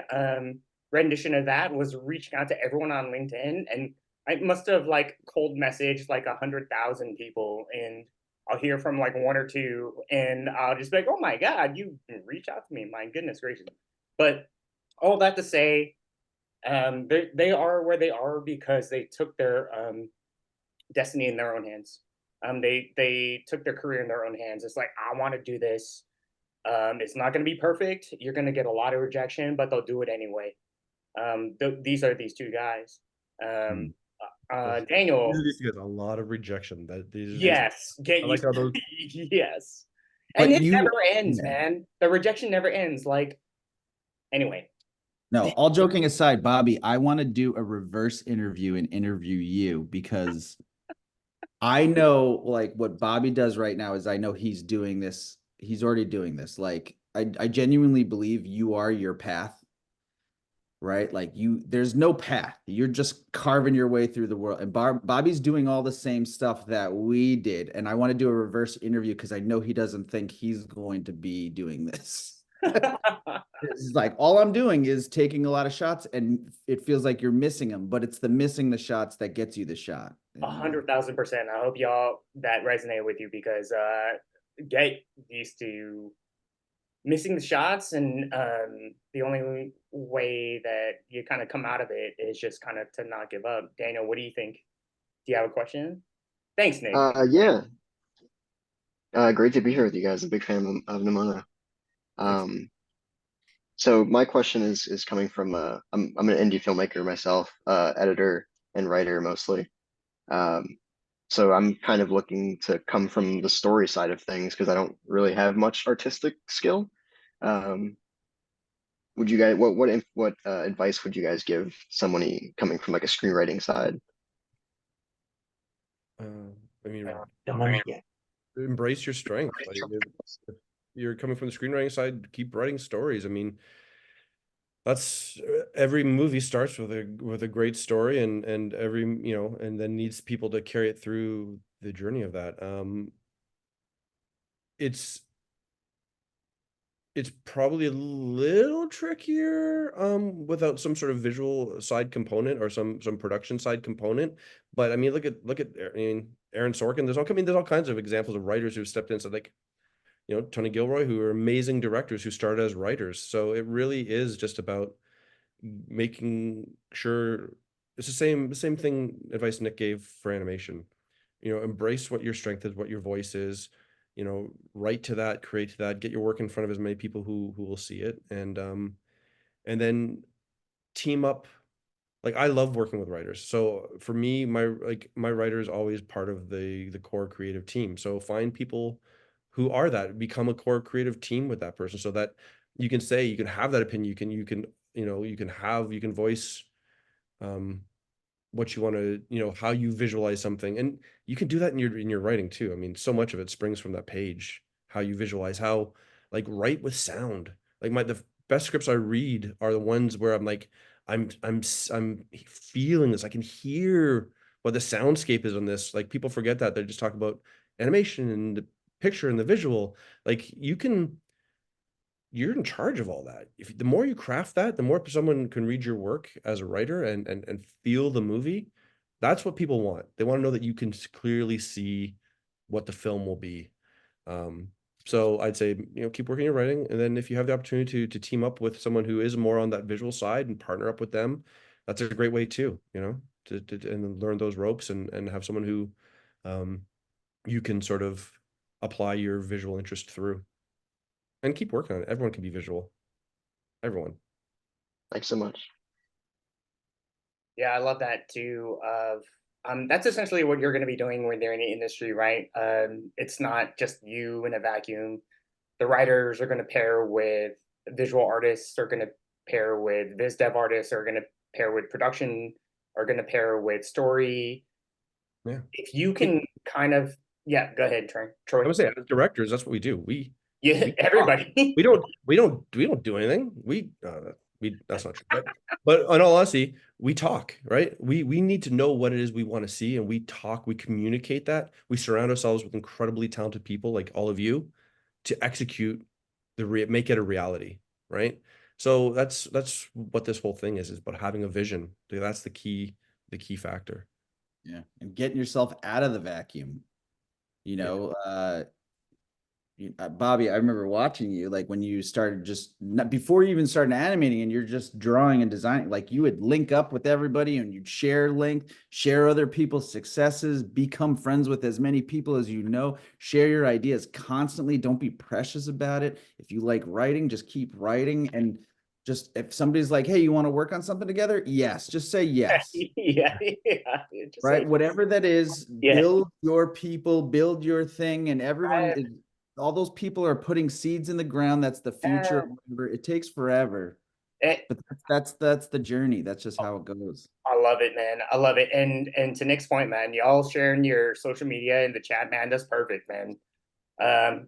rendition of that was reaching out to everyone on LinkedIn, and I must have like cold messaged like 100,000 people, and I'll hear from like one or two, and I'll just be like, "Oh my God, you reach out to me! My goodness gracious!" But all that to say, they are where they are because they took their destiny in their own hands. They took their career in their own hands. It's like, I want to do this. It's not going to be perfect. You're going to get a lot of rejection, but they'll do it anyway. These are these two guys. Daniel. These get a lot of rejection. Yes, get I like used how to those. yes. But And it you- never ends, yeah. man. The rejection never ends. Like, anyway. No, all joking aside, Bobby, I want to do a reverse interview and interview you because I know like what Bobby does right now is I know he's doing this. He's already doing this. Like I genuinely believe you are your path, right? Like there's no path. You're just carving your way through the world. And Bobby's doing all the same stuff that we did. And I want to do a reverse interview because I know he doesn't think he's going to be doing this. It's like all I'm doing is taking a lot of shots, and it feels like you're missing them, but it's the missing the shots that gets you the shot. 100,000%. I hope y'all that resonate with you because get used to missing the shots, and the only way that you kind of come out of it is just kind of to not give up. Daniel, what do you think? Do you have a question? Thanks, Nick. Yeah. Great to be here with you guys. A big fan of Nimona. So my question is coming from I'm an indie filmmaker myself, editor and writer mostly. So I'm kind of looking to come from the story side of things because I don't really have much artistic skill. Would you guys what advice would you guys give someone coming from like a screenwriting side? I mean, embrace your strength. Like, if you're coming from the screenwriting side, keep writing stories. I mean, that's every movie starts with a great story, and every and then needs people to carry it through the journey of that. It's probably a little trickier without some sort of visual side component or some production side component. But I mean, look at Aaron Sorkin. There's all kinds of examples of writers who've stepped in. So like, Tony Gilroy, who are amazing directors who started as writers. So it really is just about making sure it's the same thing advice Nick gave for animation. Embrace what your strength is, what your voice is. Write to that, create to that, get your work in front of as many people who will see it, and then team up. Like, I love working with writers. So for me, my writer is always part of the core creative team. So find people who are that, become a core creative team with that person, so that you can have that opinion. You can voice what you want to, how you visualize something, and you can do that in your writing too. I mean, so much of it springs from that page, how you visualize, how like write with sound. Like best scripts I read are the ones where I'm like, I'm feeling this. I can hear what the soundscape is on this. Like people forget that they just talk about animation and the picture and the visual. Like you're in charge of all that. If the more you craft that, the more someone can read your work as a writer and feel the movie. That's what people want. They want to know that you can clearly see what the film will be. So I'd say, keep working your writing. And then if you have the opportunity to team up with someone who is more on that visual side and partner up with them, that's a great way too, to and learn those ropes and have someone who you can sort of apply your visual interest through. And keep working on it. Everyone can be visual. Everyone. Thanks so much. Yeah, I love that too. That's essentially what you're going to be doing when they're in the industry, right? It's not just you in a vacuum. The writers are going to pair with visual artists, are going to pair with viz dev artists, are going to pair with production, are going to pair with story. Yeah. If you can kind of, yeah, go ahead, Troy. I would say as directors, that's what we do. Yeah, everybody. We don't do anything. That's not true. But in all honesty, we talk, right? We need to know what it is we want to see, and we talk, we communicate that. We surround ourselves with incredibly talented people like all of you to execute make it a reality, right? So that's what this whole thing is about, having a vision. That's the key factor. Yeah, and getting yourself out of the vacuum. Bobby, I remember watching you, like when you started before you even started animating and you're just drawing and designing, like you would link up with everybody and you'd share other people's successes, become friends with as many people as share your ideas constantly. Don't be precious about it. If you like writing, just keep writing. And just if somebody's like, hey, you want to work on something together? Yes, just say yes. Yeah. Right. Whatever that is, build your people, build your thing, and everyone all those people are putting seeds in the ground. That's the future. It takes forever, but that's the journey. That's just how it goes. I love it, man. I love it. And to Nick's point, man, y'all sharing your social media in the chat, man, that's perfect, man.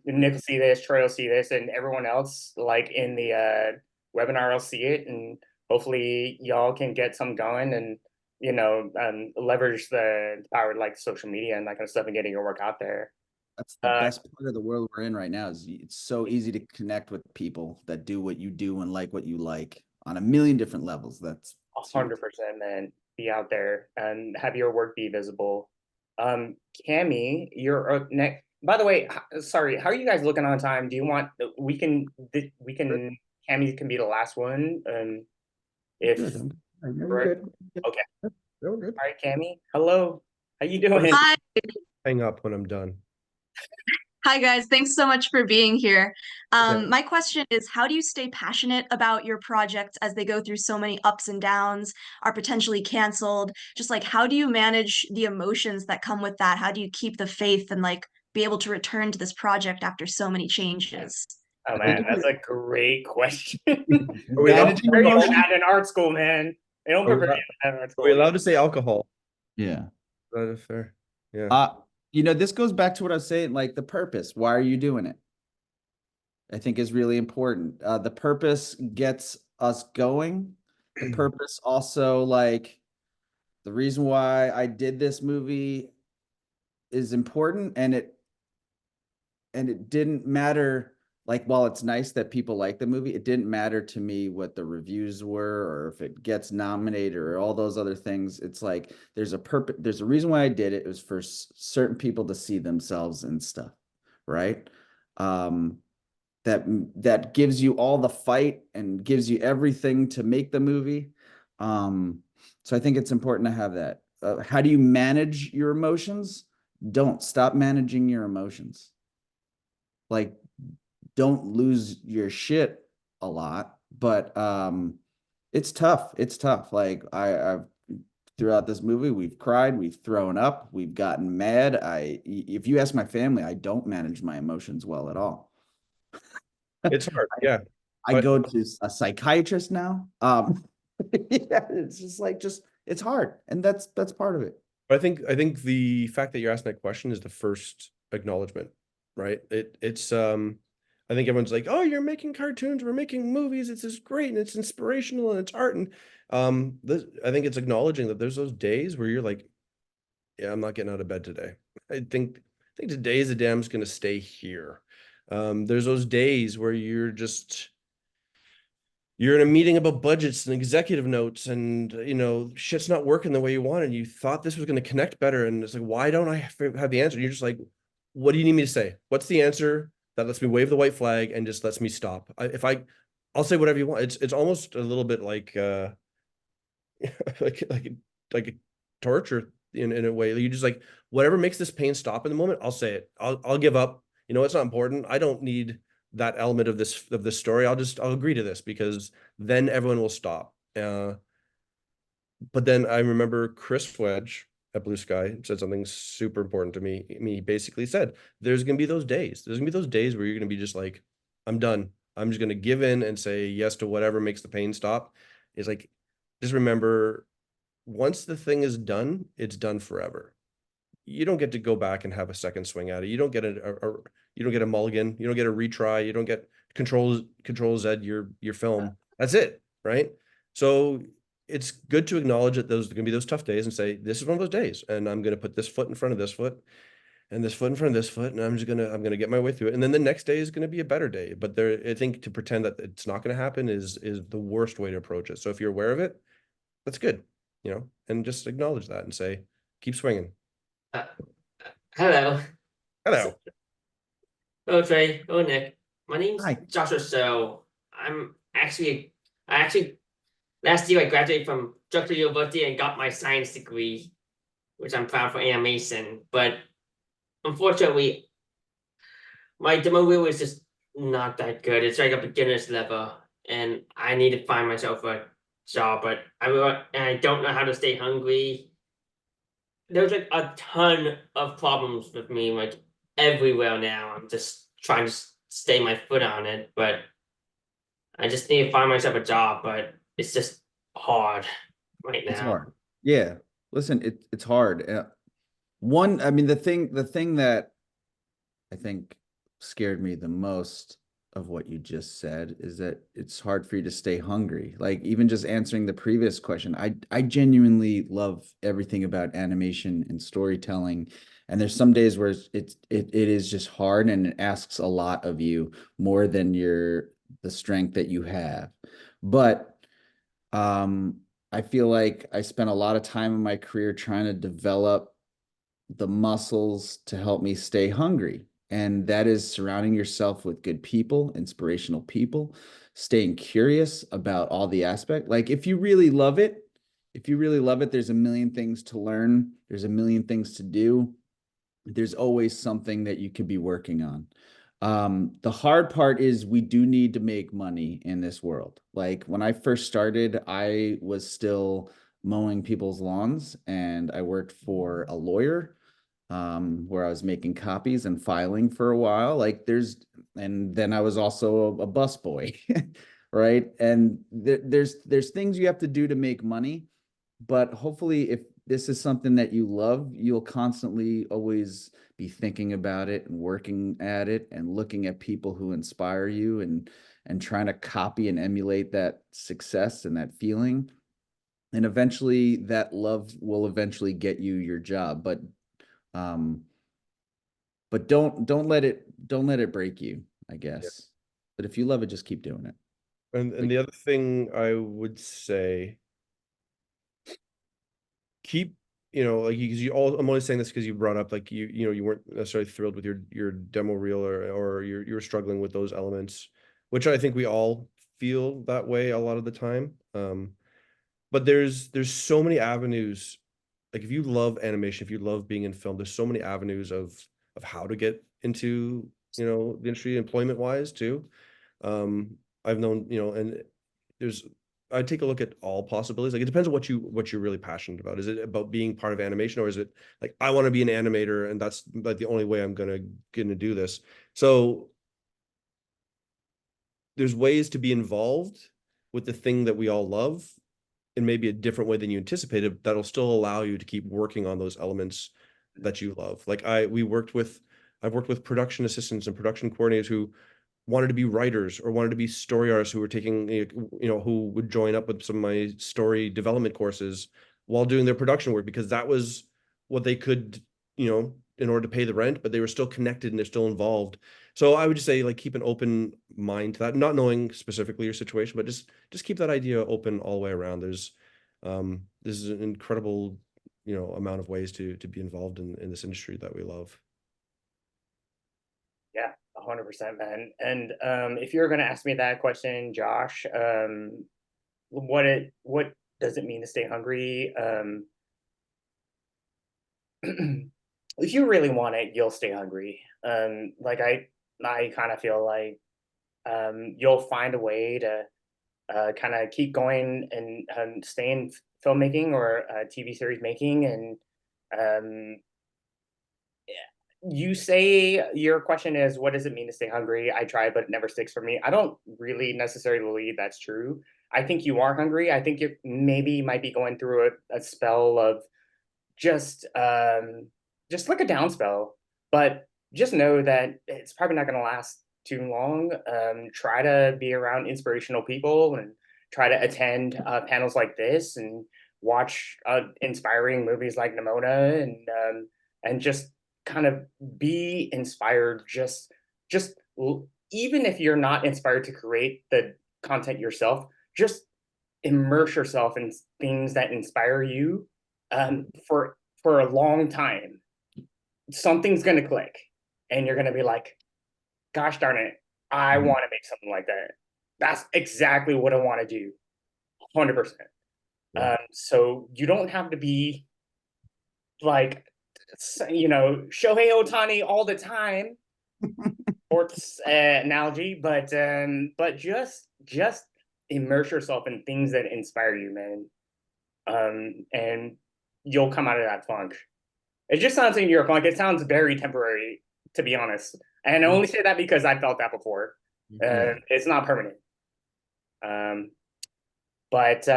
Nick will see this, Troy will see this, and everyone else like in the webinar will see it, and hopefully y'all can get some going and leverage the power like social media and that kind of stuff and getting your work out there. That's the best part of the world we're in right now. Is it's so easy to connect with people that do what you do and like what you like on a million different levels. That's 100%, man. Be out there and have your work be visible. Cammy, you're next. By the way, sorry, how are you guys looking on time? Do you want we can Cammy can be the last one. If good. Okay. All right, Cammy. Hello. How you doing? Hi. Hang up when I'm done. Hi, guys. Thanks so much for being here. My question is, how do you stay passionate about your projects as they go through so many ups and downs, are potentially canceled? Just like, how do you manage the emotions that come with that? How do you keep the faith and like be able to return to this project after so many changes? Oh man, that's a great question. Managing Are you emotions? not in art school, man? They don't prepare you in art school. Are we allowed to say alcohol? Yeah. That is fair. Yeah. This goes back to what I was saying, like the purpose. Why are you doing it? I think is really important. The purpose gets us going. The purpose also, like the reason why I did this movie is important, and it didn't matter. Like, while it's nice that people like the movie, it didn't matter to me what the reviews were or if it gets nominated or all those other things. It's like there's a purpose. There's a reason why I did it. It was for certain people to see themselves and stuff, right? That gives you all the fight and gives you everything to make the movie. So I think it's important to have that. How do you manage your emotions? Don't stop managing your emotions. Like, don't lose your shit a lot, but it's tough. It's tough. Like I've throughout this movie, we've cried, we've thrown up, we've gotten mad. If you ask my family, I don't manage my emotions well at all. It's hard. Yeah. I go to a psychiatrist now. Yeah, it's just it's hard, and that's part of it. But I think the fact that you're asking that question is the first acknowledgement, right? I think everyone's like, oh, you're making cartoons, we're making movies, it's just great and it's inspirational and it's art. And I think it's acknowledging that there's those days where you're like, yeah, I'm not getting out of bed today. I think today's the day I'm just gonna stay here. There's those days where you're in a meeting about budgets and executive notes and shit's not working the way you want and you thought this was going to connect better and it's like, why don't I have the answer? And you're just like, what do you need me to say? What's the answer that lets me wave the white flag and just lets me stop? I'll say whatever you want. It's almost a little bit like like a torture in a way. You just like, whatever makes this pain stop in the moment, I'll say it. I'll give up. It's not important. I don't need that element of this story. I'll agree to this because then everyone will stop. But then I remember Chris Wedge at Blue Sky said something super important to me. He basically said, there's gonna be those days. There's gonna be those days where you're gonna be just like, I'm done. I'm just gonna give in and say yes to whatever makes the pain stop. It's like, just remember, once the thing is done, it's done forever. You don't get to go back and have a second swing at it. You don't get you don't get a mulligan. You don't get a retry. You don't get control Z your film. That's it, right? So it's good to acknowledge that those are going to be those tough days and say, this is one of those days, and I'm going to put this foot in front of this foot, and this foot in front of this foot, and I'm gonna get my way through it. And then the next day is going to be a better day. But I think to pretend that it's not going to happen is the worst way to approach it. So if you're aware of it, that's good, and just acknowledge that and say, keep swinging. Hello. Hello. Hello, Trey. Hello, Nick. My name's Hi. Joshua. So I actually last year I graduated from Drexel University and got my science degree, which I'm proud for animation. But unfortunately, my demo reel is just not that good. It's like a beginner's level, and I need to find myself a job. But I don't know how to stay hungry. There's like a ton of problems with me, like everywhere now. I'm just trying to stay my foot on it, but I just need to find myself a job, but it's just hard right now. It's hard. Yeah. Listen, it's hard. I mean, the thing that I think scared me the most of what you just said is that it's hard for you to stay hungry. Like, even just answering the previous question, I genuinely love everything about animation and storytelling. And there's some days where it is just hard and it asks a lot of you, more than the strength that you have. But I feel like I spent a lot of time in my career trying to develop the muscles to help me stay hungry. And that is surrounding yourself with good people, inspirational people, staying curious about all the aspects. Like, if you really love it, there's a million things to learn. There's a million things to do. There's always something that you could be working on. The hard part is we do need to make money in this world. Like, when I first started, I was still mowing people's lawns and I worked for a lawyer. Where I was making copies and filing for a while. And then I was also a busboy, right? And there's things you have to do to make money, but hopefully, if this is something that you love, you'll constantly always be thinking about it and working at it and looking at people who inspire you and trying to copy and emulate that success and that feeling. And eventually that love will eventually get you your job, but don't let it break you, I guess. Yeah. But if you love it, just keep doing it. And the other thing I would say, keep, because I'm only saying this because you brought up, like, you weren't necessarily thrilled with your demo reel or you were struggling with those elements, which I think we all feel that way a lot of the time. But there's so many avenues. Like, if you love animation, if you love being in film, there's so many avenues of how to get into, the industry employment wise too. I've known, and I take a look at all possibilities. Like, it depends on what you're really passionate about. Is it about being part of animation, or is it like, I want to be an animator and that's like the only way I'm gonna do this? So there's ways to be involved with the thing that we all love in maybe a different way than you anticipated, that'll still allow you to keep working on those elements that you love. Like, I've worked with production assistants and production coordinators who wanted to be writers or wanted to be story artists who were taking, who would join up with some of my story development courses while doing their production work, because that was what they could, in order to pay the rent, but they were still connected and they're still involved. So I would just say, like, keep an open mind to that, not knowing specifically your situation, but just keep that idea open all the way around. There's this is an incredible, amount of ways to be involved in this industry that we love. Yeah, 100%, man. And if you're gonna ask me that question, Josh, what does it mean to stay hungry? If you really want it, you'll stay hungry. Like I kind of feel like you'll find a way to kind of keep going and stay in filmmaking or TV series making. And you say your question is, what does it mean to stay hungry? I try, but it never sticks for me. I don't really necessarily believe that's true. I think you are hungry. I think you maybe might be going through a spell of just like a down spell, but just know that it's probably not going to last too long. Try to be around inspirational people and try to attend panels like this and watch inspiring movies like Nimona, and just kind of be inspired. Just even if you're not inspired to create the content yourself, just immerse yourself in things that inspire you for a long time. Something's gonna click, and you're gonna be like, "Gosh darn it, I want to make something like that. That's exactly what I want to do, 100%." So you don't have to be like, Shohei Ohtani all the time, sports analogy, but just immerse yourself in things that inspire you, man. And you'll come out of that funk. It just sounds like you're a funk. It sounds very temporary, to be honest. And I only say that because I felt that before. It's not permanent. But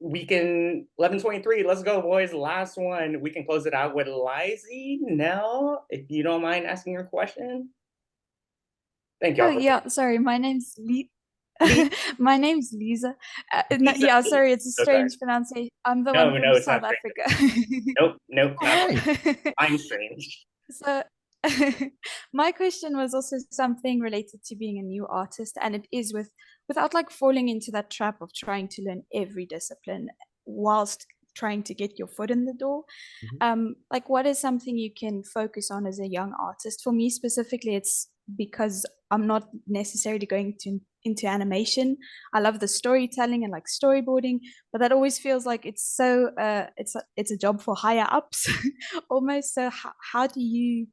we can 11:23. Let's go, boys. Last one. We can close it out with Lizzie. Nell, if you don't mind asking your question. Thank you. Oh yeah, sorry. My name's my name's Lisa. Lisa. Yeah, sorry, it's a So strange sorry. pronunciation. I'm the No, one no, from it's South not Africa. Nope, not Hi. I'm strange. So my question was also something related to being a new artist, and it is without like falling into that trap of trying to learn every discipline whilst trying to get your foot in the door. Like, what is something you can focus on as a young artist? For me specifically, it's because I'm not necessarily going into animation. I love the storytelling and like storyboarding, but that always feels like it's so it's a job for higher ups almost. So how do you,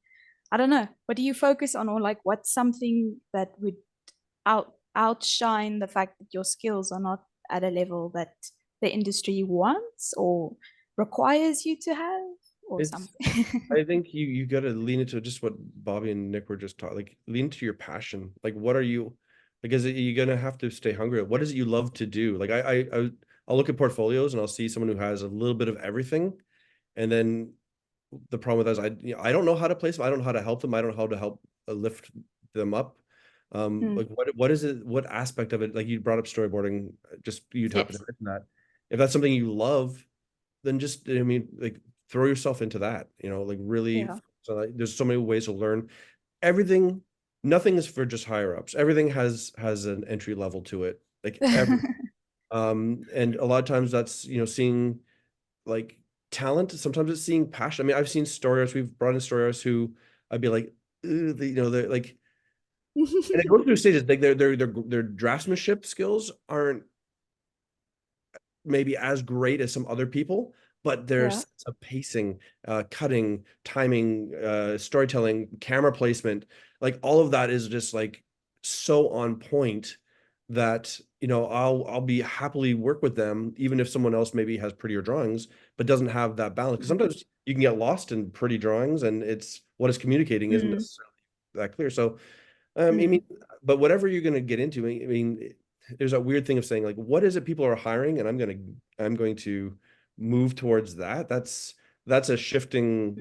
I don't know, what do you focus on, or like what's something that would outshine the fact that your skills are not at a level that the industry wants or requires you to have, or something? I think you got to lean into just what Bobby and Nick were just talking, like lean into your passion. Like, what are you, like, is it, you're going to have to stay hungry? What is it you love to do? Like I'll look at portfolios and I'll see someone who has a little bit of everything. And then the problem with that is I don't know how to place them. I don't know how to help them. I don't know how to help lift them up. Like what is it, what aspect of it, like you brought up storyboarding, just you tap into that. If that's something you love, then just, like, throw yourself into that, like really. So like, there's so many ways to learn everything. Nothing is for just higher ups. Everything has an entry level to it, like and a lot of times that's, seeing like talent. Sometimes it's seeing passion. I mean, I've seen story artists, we've brought in story artists who I'd be like, they're like, and it goes through stages. Like their draftsmanship skills aren't maybe as great as some other people, but there's a pacing, cutting, timing, storytelling, camera placement, like all of that is just like so on point that, I'll be happily work with them, even if someone else maybe has prettier drawings, but doesn't have that balance. Because sometimes you can get lost in pretty drawings and it's what it's communicating isn't necessarily that clear. So, I mean, but whatever you're going to get into, I mean, there's that weird thing of saying like, what is it people are hiring? And I'm going to move towards that. That's a shifting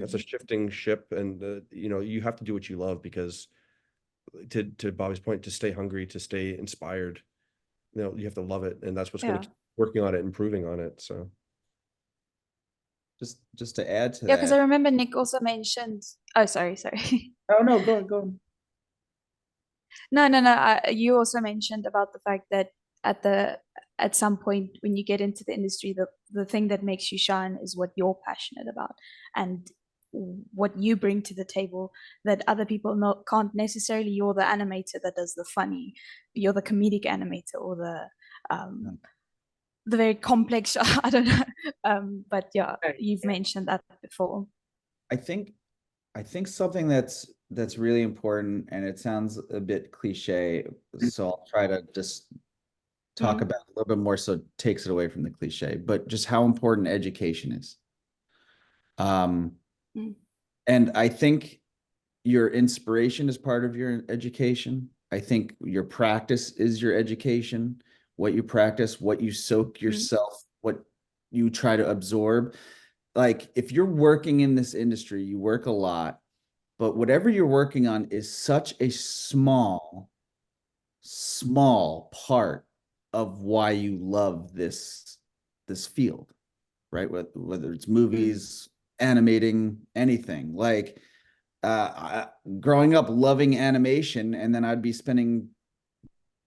ship. And, you have to do what you love, because to Bobby's point, to stay hungry, to stay inspired. You know, you have to love it, and that's what's going Yeah. to keep working on it, improving on it. So just to add to Yeah, because that. I remember Nick also mentioned. Oh, sorry. Oh no, go. No. You also mentioned about the fact that at some point when you get into the industry, the thing that makes you shine is what you're passionate about and what you bring to the table that other people can't necessarily. You're the animator that does the funny, you're the comedic animator, or the very complex. I don't know, but yeah, you've mentioned that before. I think something that's really important, and it sounds a bit cliche, so I'll try to just talk about it a little bit more so it takes it away from the cliche, but just how important education is. And I think your inspiration is part of your education. I think your practice is your education. What you practice, what you soak yourself, what you try to absorb. Like if you're working in this industry, you work a lot, but whatever you're working on is such a small part of why you love this field, right? Whether it's movies, animating, anything. Like growing up loving animation, and then I'd be spending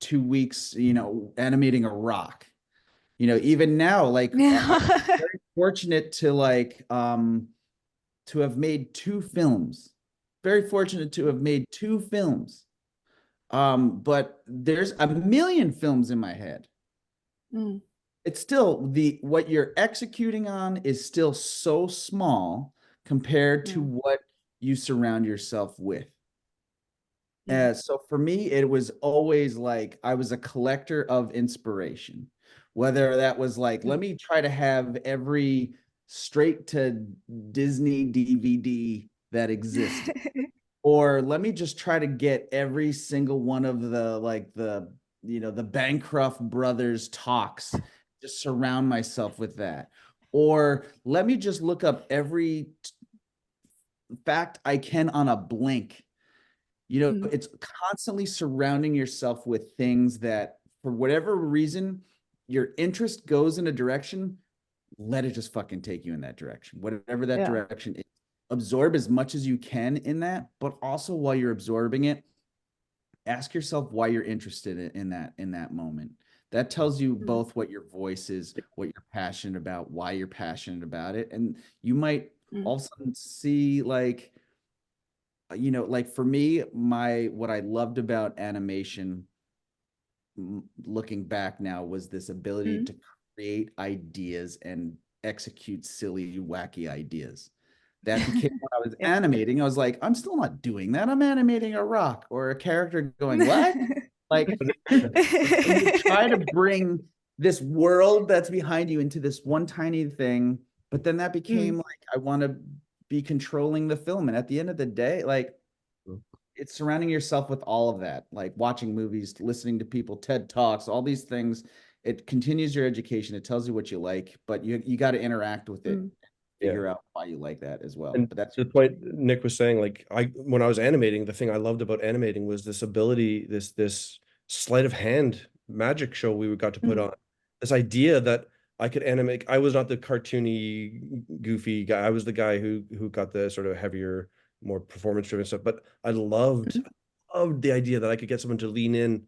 2 weeks, animating a rock. Even now, like I'm very fortunate to to have made 2 films. Very fortunate to have made 2 films. But there's a million films in my head. It's still what you're executing on is still so small compared to what you surround yourself with. So for me, it was always like I was a collector of inspiration, whether that was like, let me try to have every straight to Disney DVD that exists. Or let me just try to get every single one of the Bancroft brothers talks, just surround myself with that. Or let me just look up every fact I can on a blink. It's constantly surrounding yourself with things that, for whatever reason, your interest goes in a direction, let it just fucking take you in that direction, whatever that direction is. Absorb as much as you can in that, but also while you're absorbing it, ask yourself why you're interested in that moment. That tells you both what your voice is, what you're passionate about, why you're passionate about it. And you might also see like for me, what I loved about animation, looking back now, was this ability to create ideas and execute silly, wacky ideas. That became when I was animating. I was like, I'm still not doing that. I'm animating a rock or a character going, what? Like, you try to bring this world that's behind you into this one tiny thing, but then that became like, I want to be controlling the film. And at the end of the day, like, it's surrounding yourself with all of that, like watching movies, listening to people, TED Talks, all these things. It continues your education. It tells you what you like, but you got to interact with it. Figure out why you like that as well. And but that's the point Nick was saying, like when I was animating, the thing I loved about animating was this ability, this sleight of hand magic show we got to put on. This idea that I could animate. I was not the cartoony, goofy guy. I was the guy who got the sort of heavier, more performance driven stuff. But I loved the idea that I could get someone to lean in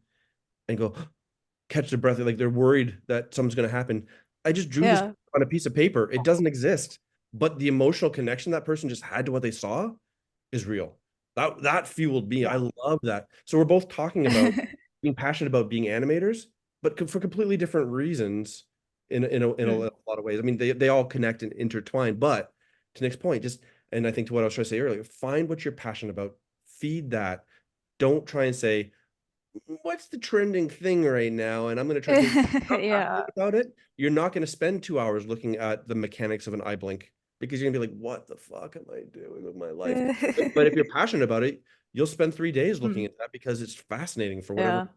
and go, catch their breath. Like they're worried that something's going to happen. I just drew this on a piece of paper. It doesn't exist. But the emotional connection that person just had to what they saw is real. That fueled me. I love that. So we're both talking about being passionate about being animators, but for completely different reasons in a lot of ways. I mean, they all connect and intertwine. But to Nick's point, and I think to what I was trying to say earlier, find what you're passionate about. Feed that. Don't try and say, what's the trending thing right now? And I'm going to try to think about it. You're not going to spend 2 hours looking at the mechanics of an eye blink, because you're gonna be like, what the fuck am I doing with my life? But if you're passionate about it, you'll spend 3 days looking at that because it's fascinating for whatever.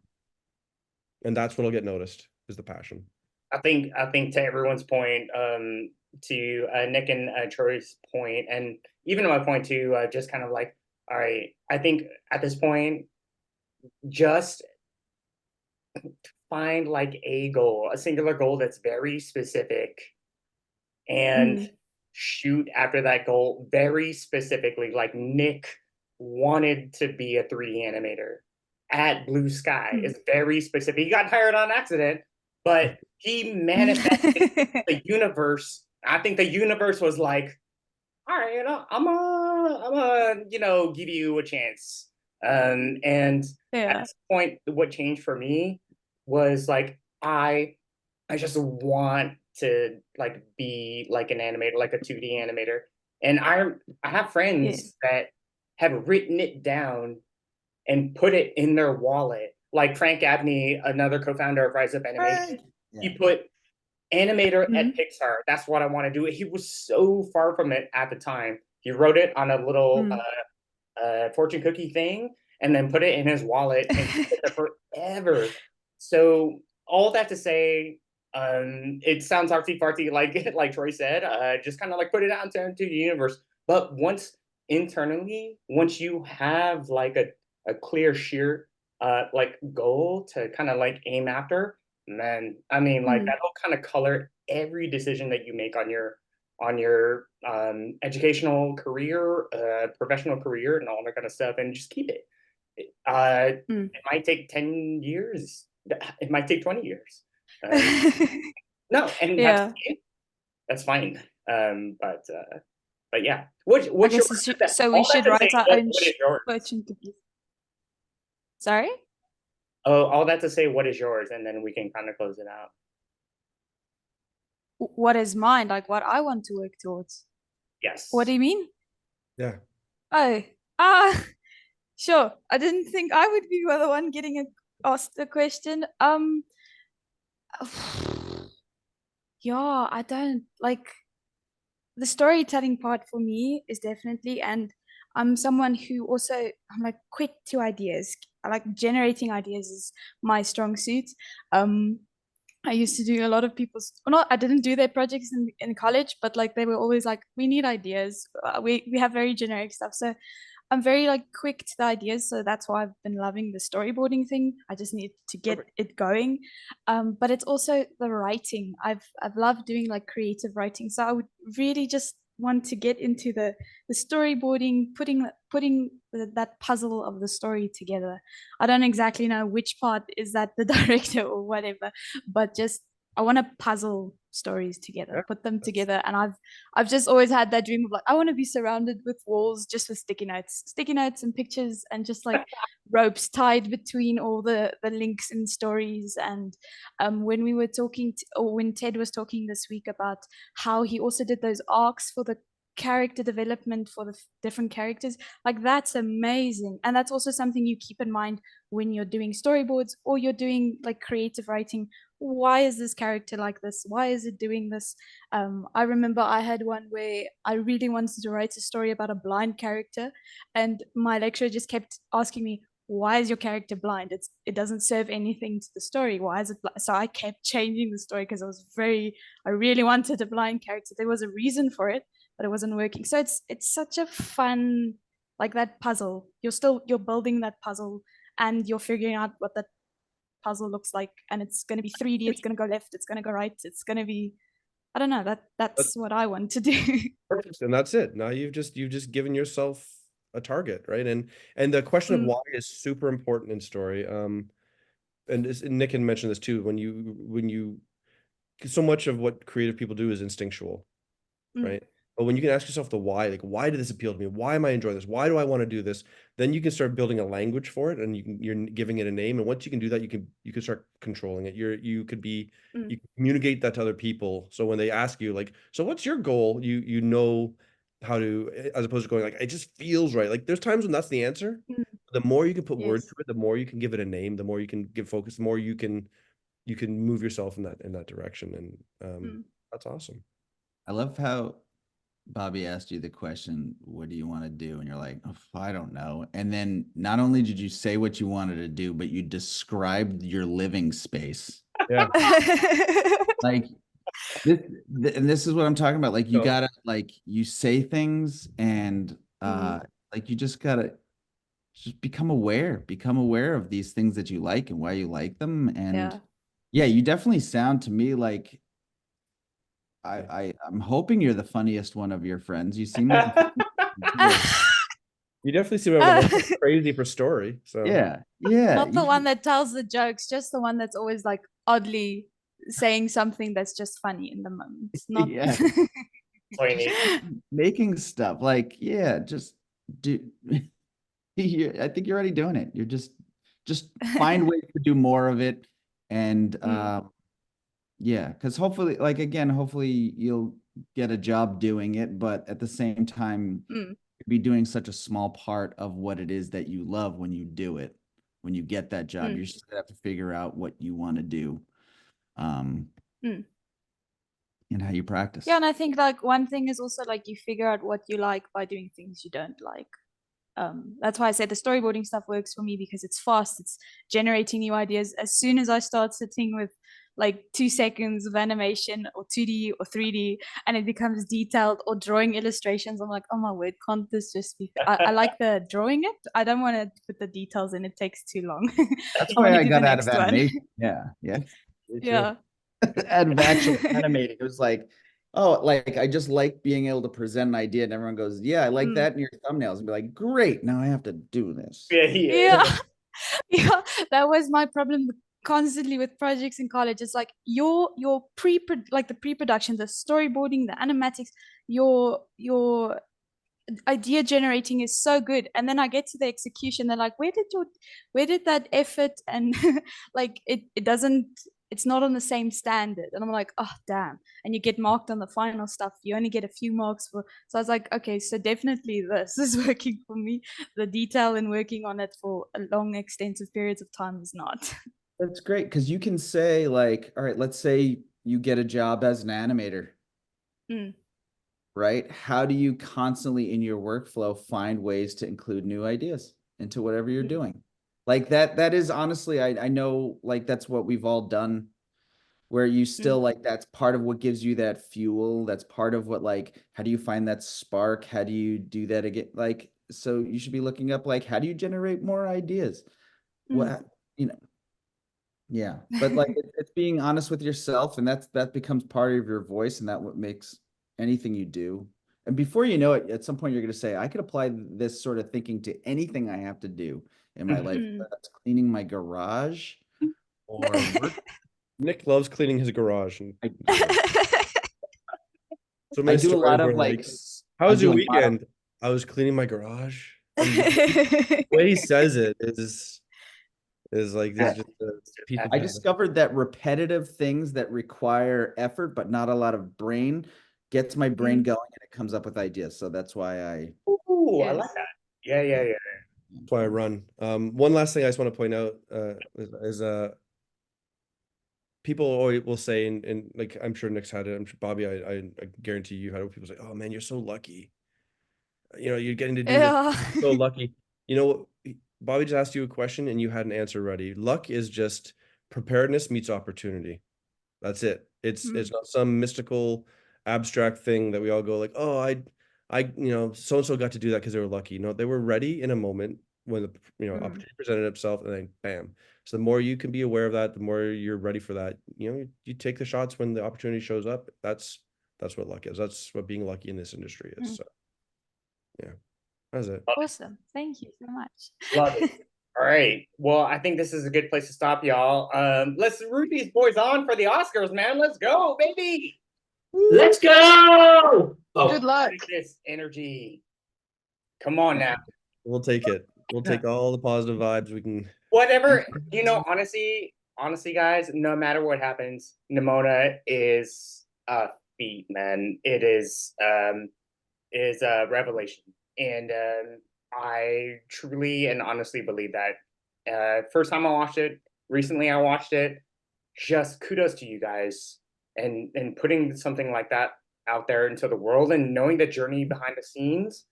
And that's what'll get noticed, is the passion. I think to everyone's point, to Nick and Troy's point, and even to my point too, just kind of like, all right, I think at this point, just find like a goal, a singular goal that's very specific, and shoot after that goal very specifically. Like Nick wanted to be a 3D animator at Blue Sky. Is very specific. He got hired on accident, but he manifested the universe. I think the universe was like, all right, I'm gonna give you a chance. And at this point, what changed for me was like I just want to like be like an animator, like a 2D animator. And I have friends that have written it down and put it in their wallet. Like Frank Abney, another co-founder of Rise Up Animation, he put animator at Pixar. That's what I want to do. He was so far from it at the time. He wrote it on a little fortune cookie thing and then put it in his wallet and kept it there forever. So all that to say, it sounds artsy fartsy, like Troy said, just kind of like put it out into the universe. But once internally, once you have like a clear sheer like goal to kind of like aim after, man, I mean, like that'll kind of color every decision that you make on your educational career, professional career, and all that kind of stuff, and just keep it. It might take 10 years. It might take 20 years. No, and that's fine. But yeah, what's your, so we should write our own fortune cookies. Sorry? Oh, all that to say, what is yours? And then we can kind of close it out. What is mine? Like what I want to work towards? Yes. What do you mean? Yeah. Oh, sure. I didn't think I would be the one getting asked the question. Yeah, I don't like the storytelling part for me is definitely, and I'm someone who also, I'm like quick to ideas. I like generating ideas is my strong suit. I used to do a lot of people's, well, not, I didn't do their projects in college, but like they were always like, we need ideas. We have very generic stuff. So I'm very like quick to the ideas. So that's why I've been loving the storyboarding thing. I just need to get it going. But it's also the writing. I've loved doing like creative writing. So I would really just want to get into the storyboarding, putting that puzzle of the story together. I don't exactly know which part is that the director or whatever, but just I want to puzzle stories together, put them together. And I've just always had that dream of like, I want to be surrounded with walls just with sticky notes and pictures and just like ropes tied between all the links and stories. And when we were talking or when Ted was talking this week about how he also did those arcs for the character development for the different characters, like that's amazing. And that's also something you keep in mind when you're doing storyboards or you're doing like creative writing. Why is this character like this? Why is it doing this? I remember I had one where I really wanted to write a story about a blind character, and my lecturer just kept asking me, why is your character blind? It doesn't serve anything to the story. Why is it blind? So I kept changing the story because I really wanted a blind character. There was a reason for it, but it wasn't working. So it's such a fun, like that puzzle. You're building that puzzle and you're figuring out what that puzzle looks like, and it's going to be 3D, it's going to go left, it's going to go right, it's going to be, I don't know, that's what I want to do. Perfect. And that's it. Now you've just given yourself a target, right? And the question of why is super important in story. And Nick had mentioned this too, when you so much of what creative people do is instinctual, right? But when you can ask yourself the why, like, why did this appeal to me? Why am I enjoying this? Why do I want to do this? Then you can start building a language for it, and you're giving it a name. And once you can do that, you can start controlling it. You can communicate that to other people. So when they ask you, like, so what's your goal? You know how to, as opposed to going like, it just feels right. Like there's times when that's the answer. The more you can put words to it, the more you can give it a name, the more you can give focus, the more you can move yourself in that direction. And that's awesome. I love how Bobby asked you the question, what do you want to do? And you're like, oh, I don't know. And then not only did you say what you wanted to do, but you described your living space. Yeah. Like this is what I'm talking about. Like you gotta, like, you say things and like you just gotta, just become aware of these things that you like and why you like them. And Yeah. yeah, you definitely sound to me like I'm hoping you're the funniest one of your friends. You seem like You definitely seem like crazy for story. So yeah. Not the one that tells the jokes, just the one that's always like oddly saying something that's just funny in the moment. It's not Yeah. Making stuff like, yeah, just do. I think you're already doing it. You're just find ways to do more of it. And yeah, because hopefully, like, again, hopefully you'll get a job doing it, but at the same time, you'll be doing such a small part of what it is that you love when you do it. When you get that job, you just have to figure out what you want to do. And how you practice. Yeah, and I think like one thing is also like you figure out what you like by doing things you don't like. That's why I said the storyboarding stuff works for me, because it's fast, it's generating new ideas. As soon as I start sitting with like 2 seconds of animation or 2D or 3D and it becomes detailed, or drawing illustrations, I'm like, oh my word, can't this just be I like the drawing it. I don't want to put the details in, it takes too long. That's why I got out of animation. Yeah. Yeah. And actually animating, it was like, oh, like I just like being able to present an idea and everyone goes, yeah, I like that in your thumbnails, and be like, great, now I have to do this. Yeah. That was my problem constantly with projects in college. It's like your the pre-production, the storyboarding, the animatics, your idea generating is so good, and then I get to the execution, they're like, where did that effort and like it doesn't, it's not on the same standard, and I'm like, oh damn. And you get marked on the final stuff, you only get a few marks for. So I was like, okay, so definitely this is working for me. The detail in working on it for a long extensive periods of time is not. That's great, because you can say like, all right, let's say you get a job as an animator. Right? How do you constantly in your workflow find ways to include new ideas into whatever you're doing? Like that is honestly, I know like that's what we've all done, where you still like, that's part of what gives you that fuel. That's part of what, like, how do you find that spark? How do you do that again? Like, so you should be looking up, like, how do you generate more ideas? What, you know, yeah, but like it's being honest with yourself, and that becomes part of your voice, and that what makes anything you do. And before you know it, at some point you're going to say, I could apply this sort of thinking to anything I have to do in my life. That's cleaning my garage or work. Nick loves cleaning his garage. So I do a lot of like, how was your weekend? I was cleaning my garage. The way he says it is like this. I discovered that repetitive things that require effort but not a lot of brain gets my brain going, and it comes up with ideas. So that's why I I like that. Yeah. That's why I run. One last thing I just want to point out is people always will say, and like I'm sure Nick's had it, I'm sure Bobby, I guarantee you had it. People say, oh man, you're so lucky. You know, you're getting to do this. So lucky. You know, Bobby just asked you a question and you had an answer ready. Luck is just preparedness meets opportunity. That's it. It's not some mystical, abstract thing that we all go like, oh, so and so got to do that because they were lucky. No, they were ready in a moment when the opportunity presented itself, and then bam. So the more you can be aware of that, the more you're ready for that. You know, you take the shots when the opportunity shows up. That's what luck is. That's what being lucky in this industry is. So, yeah, that's it. Awesome. Thank you so much. Love it. All right. Well, I think this is a good place to stop, y'all. Let's root these boys on for the Oscars, man. Let's go, baby. Let's go. Good luck. This energy. Come on now. We'll take it. We'll take all the positive vibes we can. Whatever, honestly, guys, no matter what happens, Nimona is a feat, man. It is a revelation. And I truly and honestly believe that. First time I watched it, recently I watched it. Just kudos to you guys and putting something like that out there into the world, and knowing the journey behind the scenes.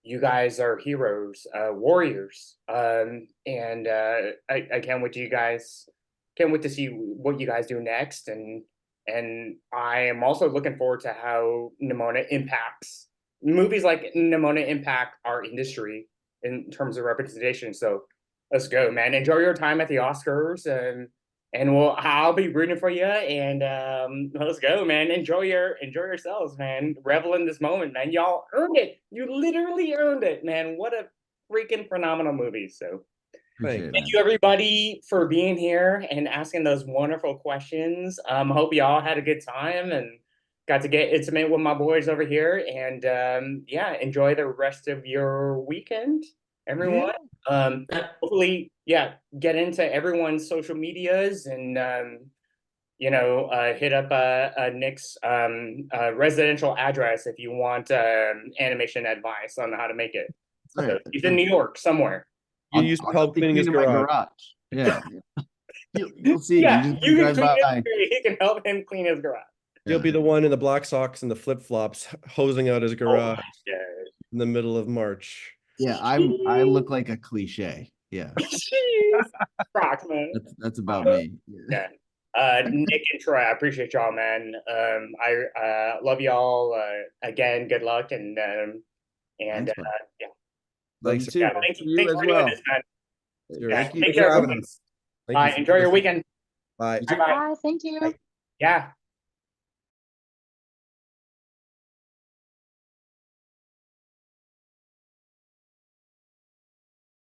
You guys are heroes, warriors, and I can't wait to can't wait to see what you guys do next, and I am also looking forward to how Nimona impacts movies like Nimona impact our industry in terms of representation. So let's go, man. Enjoy your time at the Oscars, and I'll be rooting for you. And let's go, man. Enjoy yourselves, man. Revel in this moment, man. Y'all earned it. You literally earned it, man. What a freaking phenomenal movie. So thank you everybody for being here and asking those wonderful questions. Hope y'all had a good time and got to get intimate with my boys over here. And yeah, enjoy the rest of your weekend, everyone. Hopefully, yeah, get into everyone's social medias and hit up Nick's residential address if you want animation advice on how to make it. So he's in New York somewhere. You use help cleaning his garage. Yeah. You'll see. Yeah, you can drive by. he can help him clean his garage. You'll be the one in the black socks and the flip flops hosing out his garage in the middle of March. Yeah, I look like a cliche. Yeah. Rock, man. That's about me. Yeah. Nick and Troy, I appreciate y'all, man. I love y'all. Again, good luck and yeah. Thanks too. Thanks for doing this, man. Yeah, Take care, everyone. Bye. Enjoy your weekend. Bye. Bye. Thank you. Yeah.